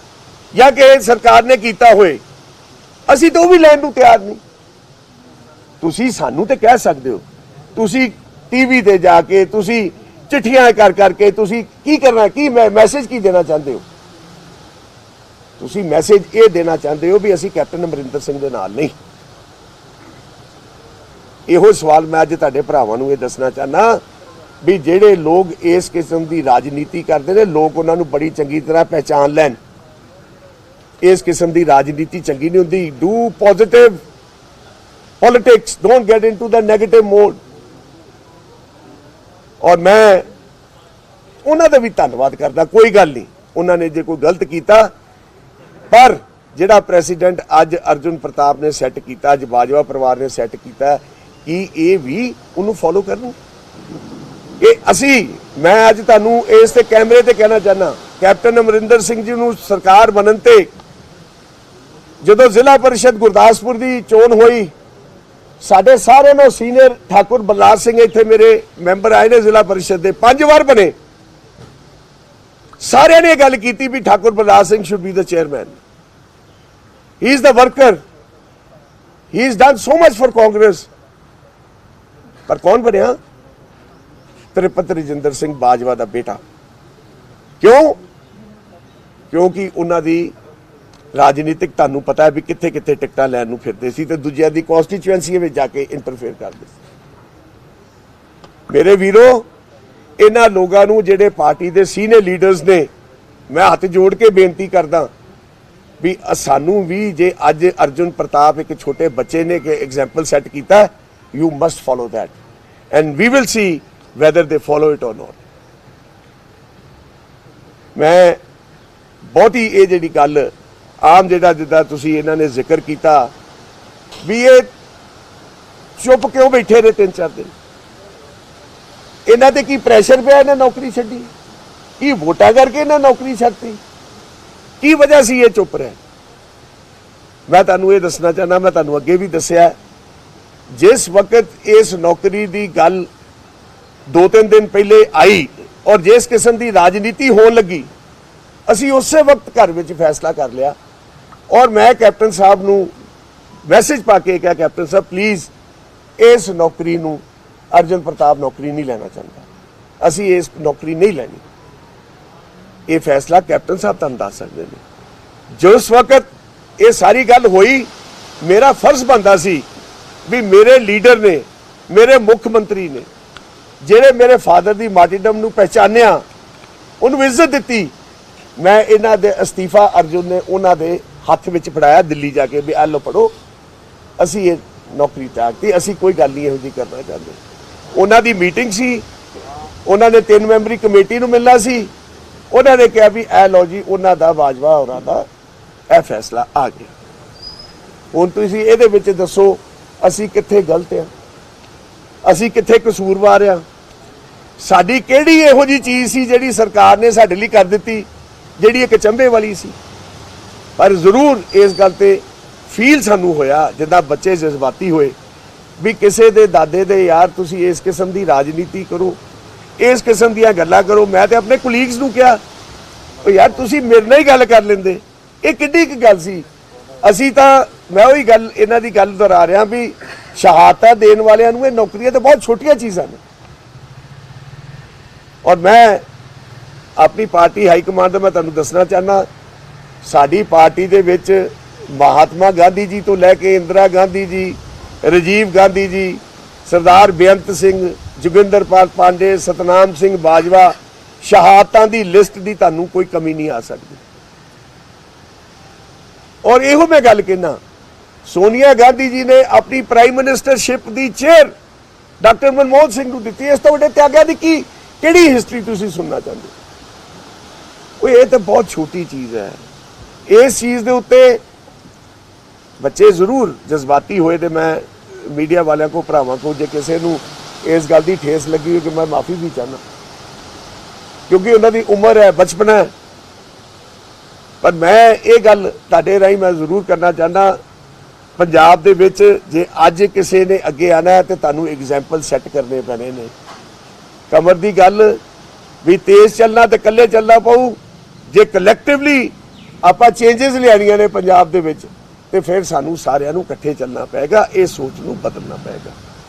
ਜਾਂ ਕਿ ਸਰਕਾਰ ਨੇ ਕੀਤਾ ਹੋਏ, ਅਸੀਂ ਤਾਂ ਉਹ ਵੀ ਲੈਣ ਨੂੰ ਤਿਆਰ ਨਹੀਂ। ਤੁਸੀਂ ਸਾਨੂੰ ਤੇ ਕਹਿ ਸਕਦੇ ਹੋ, ਤੁਸੀਂ ਟੀਵੀ ਤੇ ਜਾ ਕੇ, ਤੁਸੀਂ ਚਿੱਠੀਆਂ ਕਰ ਕਰਕੇ ਤੁਸੀਂ ਕੀ ਕਰਨਾ, ਕੀ ਮੈਸੇਜ ਕੀ ਦੇਣਾ ਚਾਹੁੰਦੇ ਹੋ? ਤੁਸੀਂ ਮੈਸੇਜ ਇਹ ਦੇਣਾ ਚਾਹੁੰਦੇ ਹੋ ਵੀ ਅਸੀਂ ਕੈਪਟਨ ਅਮਰਿੰਦਰ ਸਿੰਘ ਦੇ ਨਾਲ ਨਹੀਂ। ਇਹੋ ਸਵਾਲ ਮੈਂ ਅੱਜ ਤੁਹਾਡੇ ਭਰਾਵਾਂ ਨੂੰ ਇਹ ਦੱਸਣਾ ਚਾਹਨਾ ਵੀ ਜਿਹੜੇ ਲੋਕ ਇਸ ਕਿਸਮ ਦੀ ਰਾਜਨੀਤੀ ਕਰਦੇ ਨੇ, ਲੋਕ ਉਹਨਾਂ ਨੂੰ ਬੜੀ ਚੰਗੀ ਤਰ੍ਹਾਂ ਪਹਿਚਾਨ ਲੈਣ। ਇਸ ਕਿਸਮ ਦੀ ਰਾਜਨੀਤੀ ਚੰਗੀ ਨਹੀਂ ਹੁੰਦੀ। Do positive politics, don't get into the negative mode. ਔਰ ਮੈਂ ਉਹਨਾਂ ਦਾ ਵੀ ਧੰਨਵਾਦ ਕਰਦਾ, ਕੋਈ ਗੱਲ ਨਹੀਂ, ਉਹਨਾਂ ਨੇ ਜੇ ਕੋਈ ਗਲਤ ਕੀਤਾ, ਪਰ ਜਿਹੜਾ ਪ੍ਰੈਸੀਡੈਂਟ ਅੱਜ ਅਰਜੁਨ ਪ੍ਰਤਾਪ ਨੇ ਸੈੱਟ ਕੀਤਾ, ਅੱਜ ਬਾਜਵਾ ਪਰਿਵਾਰ ਨੇ ਸੈੱਟ ਕੀਤਾ, ਕਿ ਇਹ ਵੀ ਉਹਨੂੰ ਫੋਲੋ ਕਰਨ। ਮੈਂ ਅੱਜ ਤੁਹਾਨੂੰ ਇਸ ਤੇ ਕੈਮਰੇ ਤੇ ਕਹਿਣਾ ਚਾਹਨਾ, ਕੈਪਟਨ ਅਮਰਿੰਦਰ ਸਿੰਘ ਜੀ ਨੂੰ ਸਰਕਾਰ ਬਣਨ ਤੇ ਜਦੋਂ ਜ਼ਿਲ੍ਹਾ ਪਰਿਸ਼ਦ ਗੁਰਦਾਸਪੁਰ ਦੀ ਚੋਣ ਹੋਈ, ਸਾਡੇ ਸਾਰਿਆਂ ਨੂੰ ਸੀਨੀਅਰ ਠਾਕੁਰ ਬਲਰਾਜ ਸਿੰਘ ਇੱਥੇ ਮੇਰੇ ਮੈਂਬਰ ਆਏ ਨੇ ਜ਼ਿਲ੍ਹਾ ਪਰਿਸ਼ਦ ਦੇ, 5 ਵਾਰ ਬਣੇ, ਸਾਰਿਆਂ ਨੇ ਇਹ ਗੱਲ ਕੀਤੀ ਵੀ Thakur Balraj Singh should be the chairman, he is the worker, he is done so much for Congress. ਪਰ ਕੌਣ ਬਣਿਆ? ਤ੍ਰਿਪਤ ਰਜਿੰਦਰ ਸਿੰਘ ਬਾਜਵਾ ਦਾ ਬੇਟਾ। ਕਿਉਂ? ਕਿਉਂਕਿ ਉਹਨਾਂ ਦੀ ਰਾਜਨੀਤਿਕ, ਤੁਹਾਨੂੰ ਪਤਾ ਹੈ ਵੀ ਕਿੱਥੇ ਕਿੱਥੇ ਟਿਕਟਾਂ ਲੈਣ ਨੂੰ ਫਿਰਦੇ ਸੀ ਤੇ ਦੂਜਿਆਂ ਦੀ ਕਨਸਟੀਚੁਐਂਸੀ ਵਿੱਚ ਜਾ ਕੇ ਇੰਟਰਫੇਅਰ ਕਰਦੇ ਸੀ। ਮੇਰੇ ਵੀਰੋ, ਇਹਨਾਂ ਲੋਕਾਂ ਨੂੰ ਜਿਹੜੇ ਪਾਰਟੀ ਦੇ ਸੀਨੀਅਰ ਲੀਡਰਸ ਨੇ, ਮੈਂ ਹੱਥ ਜੋੜ ਕੇ ਬੇਨਤੀ ਕਰਦਾ ਵੀ ਸਾਨੂੰ ਵੀ, ਜੇ ਅੱਜ ਅਰਜੁਨ ਪ੍ਰਤਾਪ ਇੱਕ ਛੋਟੇ ਬੱਚੇ ਨੇ ਕਿ ਐਗਜ਼ਾਮਪਲ ਸੈੱਟ ਕੀਤਾ, you must follow that and we will see whether they follow it or not. ਮੈਂ ਬਹੁਤੀ ਇਹ ਜਿਹੜੀ ਗੱਲ ਆਮ ਜਿਹੜਾ ਜਿੱਦਾਂ ਤੁਸੀਂ ਇਹਨਾਂ ਨੇ ਜ਼ਿਕਰ ਕੀਤਾ ਵੀ ਇਹ ਚੁੱਪ ਕਿਉਂ ਬੈਠੇ ਰਹੇ 3-4 ਦਿਨ, ਇਹਨਾਂ ਤੇ ਕੀ ਪ੍ਰੈਸ਼ਰ ਪਿਆ ਇਹਨਾਂ ਨੌਕਰੀ ਛੱਡੀ? ਕੀ ਵੋਟਾਂ ਕਰਕੇ ਇਹਨਾਂ ਨੌਕਰੀ ਛੱਡਤੀ? ਕੀ ਵਜ੍ਹਾ ਸੀ ਇਹ ਚੁੱਪ ਰਹੇ? ਮੈਂ ਤੁਹਾਨੂੰ ਇਹ ਦੱਸਣਾ ਚਾਹੁੰਦਾ, ਮੈਂ ਤੁਹਾਨੂੰ ਅੱਗੇ ਵੀ ਦੱਸਿਆ, ਜਿਸ ਵਕਤ ਇਸ ਨੌਕਰੀ ਦੀ ਗੱਲ 2-3 ਦਿਨ ਪਹਿਲੇ ਆਈ ਔਰ ਜਿਸ ਕਿਸਮ ਦੀ ਰਾਜਨੀਤੀ ਹੋਣ ਲੱਗੀ, ਅਸੀਂ ਉਸੇ ਵਕਤ ਘਰ ਵਿੱਚ ਫੈਸਲਾ ਕਰ ਲਿਆ ਔਰ ਮੈਂ ਕੈਪਟਨ ਸਾਹਿਬ ਨੂੰ ਮੈਸੇਜ ਪਾ ਕੇ ਕਿਹਾ, ਕੈਪਟਨ ਸਾਹਿਬ ਪਲੀਜ਼ ਇਸ ਨੌਕਰੀ ਨੂੰ, ਅਰਜੁਨ ਪ੍ਰਤਾਪ ਨੌਕਰੀ ਨਹੀਂ ਲੈਣਾ ਚਾਹੁੰਦਾ, ਅਸੀਂ ਇਸ ਨੌਕਰੀ ਨਹੀਂ ਲੈਣੀ। ਇਹ ਫੈਸਲਾ ਕੈਪਟਨ ਸਾਹਿਬ ਤੁਹਾਨੂੰ ਦੱਸ ਸਕਦੇ ਨੇ। ਜਿਸ ਵਕਤ ਇਹ ਸਾਰੀ ਗੱਲ ਹੋਈ, ਮੇਰਾ ਫਰਜ਼ ਬਣਦਾ ਸੀ ਵੀ ਮੇਰੇ ਲੀਡਰ ਨੇ, ਮੇਰੇ ਮੁੱਖ ਮੰਤਰੀ ਨੇ, ਜਿਹੜੇ ਮੇਰੇ ਫਾਦਰ ਦੀ ਮਾਰਟੀਡਮ ਨੂੰ ਪਹਿਚਾਨਿਆ, ਉਹਨੂੰ ਇੱਜ਼ਤ ਦਿੱਤੀ, ਮੈਂ ਇਹਨਾਂ ਦੇ ਅਸਤੀਫਾ ਅਰਜੁਨ ਨੇ ਉਹਨਾਂ ਦੇ ਹੱਥ ਵਿੱਚ ਫੜਾਇਆ ਦਿੱਲੀ ਜਾ ਕੇ ਵੀ ਆ ਲਓ ਪੜੋ, ਅਸੀਂ ਇਹ ਨੌਕਰੀ ਤਿਆਗਤੀ, ਅਸੀਂ ਕੋਈ ਗੱਲ ਨਹੀਂ ਇਹੋ ਜਿਹੀ ਕਰਨਾ ਚਾਹੁੰਦੇ। ਉਹਨਾਂ ਦੀ ਮੀਟਿੰਗ ਸੀ, ਉਹਨਾਂ ਨੇ 3 ਮੈਂਬਰੀ ਕਮੇਟੀ ਨੂੰ ਮਿਲਣਾ ਸੀ, ਉਹਨਾਂ ਨੇ ਕਿਹਾ ਵੀ ਇਹ ਲਓ ਜੀ ਉਹਨਾਂ ਦਾ, ਬਾਜਵਾ ਹੋਰਾਂ ਦਾ ਇਹ ਫੈਸਲਾ ਆ ਗਿਆ। ਹੁਣ ਤੁਸੀਂ ਇਹਦੇ ਵਿੱਚ ਦੱਸੋ ਅਸੀਂ ਕਿੱਥੇ ਗਲਤ ਆ, ਅਸੀਂ ਕਿੱਥੇ ਕਸੂਰਵਾਰ ਆ? ਸਾਡੀ ਕਿਹੜੀ ਇਹੋ ਜਿਹੀ ਚੀਜ਼ ਸੀ ਜਿਹੜੀ ਸਰਕਾਰ ਨੇ ਸਾਡੇ ਲਈ ਕਰ ਦਿੱਤੀ, ਜਿਹੜੀ ਇੱਕ ਚੰਬੇ ਵਾਲੀ ਸੀ? ਪਰ ਜ਼ਰੂਰ ਇਸ ਗੱਲ ਤੇ ਫੀਲ ਸਾਨੂੰ ਹੋਇਆ, ਜਿੱਦਾਂ ਬੱਚੇ ਜਜ਼ਬਾਤੀ ਹੋਏ ਵੀ ਕਿਸੇ ਦੇ ਦਾਦੇ ਦੇ ਯਾਰ ਤੁਸੀਂ ਇਸ ਕਿਸਮ ਦੀ ਰਾਜਨੀਤੀ ਕਰੋ, ਇਸ ਕਿਸਮ ਦੀਆਂ ਗੱਲਾਂ ਕਰੋ। ਮੈਂ ਤੇ ਆਪਣੇ ਕੁਲੀਗਸ ਨੂੰ ਕਿਹਾ, ਉਹ ਯਾਰ ਤੁਸੀਂ ਮੇਰੇ ਨਾਲ ਹੀ ਗੱਲ ਕਰ ਲੈਂਦੇ, ਇਹ ਕਿੱਡੀ ਕੁ ਗੱਲ ਸੀ। ਅਸੀਂ ਤਾਂ ਮੈਂ ਉਹੀ ਗੱਲ ਇਹਨਾਂ ਦੀ ਗੱਲ ਦੁਹਰਾ ਰਿਹਾ ਵੀ ਸ਼ਹਾਦਤਾਂ ਦੇਣ ਵਾਲਿਆਂ ਨੂੰ ਇਹ ਨੌਕਰੀਆਂ ਤਾਂ ਬਹੁਤ ਛੋਟੀਆਂ ਚੀਜ਼ਾਂ ਨੇ। ਔਰ ਮੈਂ ਆਪਣੀ ਪਾਰਟੀ ਹਾਈ ਕਮਾਂਡ ਦਾ ਮੈਂ ਤੁਹਾਨੂੰ ਦੱਸਣਾ ਚਾਹੁੰਦਾ, ਸਾਡੀ ਪਾਰਟੀ ਦੇ ਵਿੱਚ ਮਹਾਤਮਾ ਗਾਂਧੀ ਜੀ ਤੋਂ ਲੈ ਕੇ ਇੰਦਰਾ ਗਾਂਧੀ ਜੀ, ਰਾਜੀਵ ਗਾਂਧੀ ਜੀ, ਸਰਦਾਰ ਬੇਅੰਤ ਸਿੰਘ, ਜੋਗਿੰਦਰਪਾਲ ਪਾਂਡੇ, ਸਤਨਾਮ ਸਿੰਘ ਬਾਜਵਾ, ਸ਼ਹਾਦਤਾਂ ਦੀ ਲਿਸਟ ਦੀ ਤੁਹਾਨੂੰ ਕੋਈ ਕਮੀ ਨਹੀਂ ਆ ਸਕਦੀ। ਔਰ ਇਹੋ ਮੈਂ ਗੱਲ ਕਹਿਣਾ, ਸੋਨੀਆ ਗਾਂਧੀ ਜੀ ਨੇ ਆਪਣੀ ਪ੍ਰਾਈਮ ਮਿਨਿਸਟਰਸ਼ਿਪ ਦੀ ਚੇਅਰ ਡਾਕਟਰ ਮਨਮੋਹਨ ਸਿੰਘ ਨੂੰ ਦਿੱਤੀ। ਇਸ ਤੋਂ ਵੱਡੇ ਤਿਆਗਾਂ ਦੀ ਕਿਹੜੀ ਹਿਸਟਰੀ ਤੁਸੀਂ ਸੁਣਨਾ ਚਾਹੁੰਦੇ ਹੋ? ਇਹ ਤਾਂ ਬਹੁਤ ਛੋਟੀ ਚੀਜ਼ ਹੈ। ਇਸ ਚੀਜ਼ ਦੇ ਉੱਤੇ ਬੱਚੇ ਜ਼ਰੂਰ ਜਜ਼ਬਾਤੀ ਹੋਏ ਤੇ ਮੈਂ ਮੀਡੀਆ ਵਾਲਿਆਂ ਕੋ, ਭਰਾਵਾਂ ਕੋ, ਜੇ ਕਿਸੇ ਨੂੰ ਇਸ ਗੱਲ ਦੀ ਠੇਸ ਲੱਗੀ ਹੋਈ ਕਿ ਮੈਂ ਮਾਫੀ ਵੀ ਚਾਹਨਾ, ਕਿਉਂਕਿ ਉਹਨਾਂ ਦੀ ਉਮਰ ਹੈ, ਬਚਪਨ ਹੈ। ਪਰ ਮੈਂ ਇਹ ਗੱਲ ਤੁਹਾਡੇ ਰਾਹੀਂ ਮੈਂ ਜ਼ਰੂਰ ਕਰਨਾ ਚਾਹੁੰਦਾ, ਪੰਜਾਬ ਦੇ ਵਿੱਚ ਜੇ ਅੱਜ ਕਿਸੇ ਨੇ ਅੱਗੇ ਆਣਾ ਹੈ ਤੇ ਤੁਹਾਨੂੰ ਐਗਜ਼ਾਮਪਲ ਸੈੱਟ ਕਰਨੇ ਪੈਣੇ ਨੇ। ਕਮਰ ਦੀ ਗੱਲ ਵੀ ਤੇਜ਼ ਚੱਲਣਾ ਤੇ ਇਕੱਲੇ ਚੱਲਣਾ ਪਊ। ਜੇ ਕਲੈਕਟਿਵਲੀ ਆਪਾਂ ਚੇਂਜਸ ਲਿਆਣੀਆਂ ਨੇ ਪੰਜਾਬ ਦੇ ਵਿੱਚ ਤੇ ਫਿਰ ਸਾਨੂੰ ਸਾਰਿਆਂ ਨੂੰ ਇਕੱਠੇ ਚੱਲਣਾ ਪਏਗਾ। ਇਹ ਸੋਚ ਨੂੰ ਬਦਲਣਾ ਪਏਗਾ।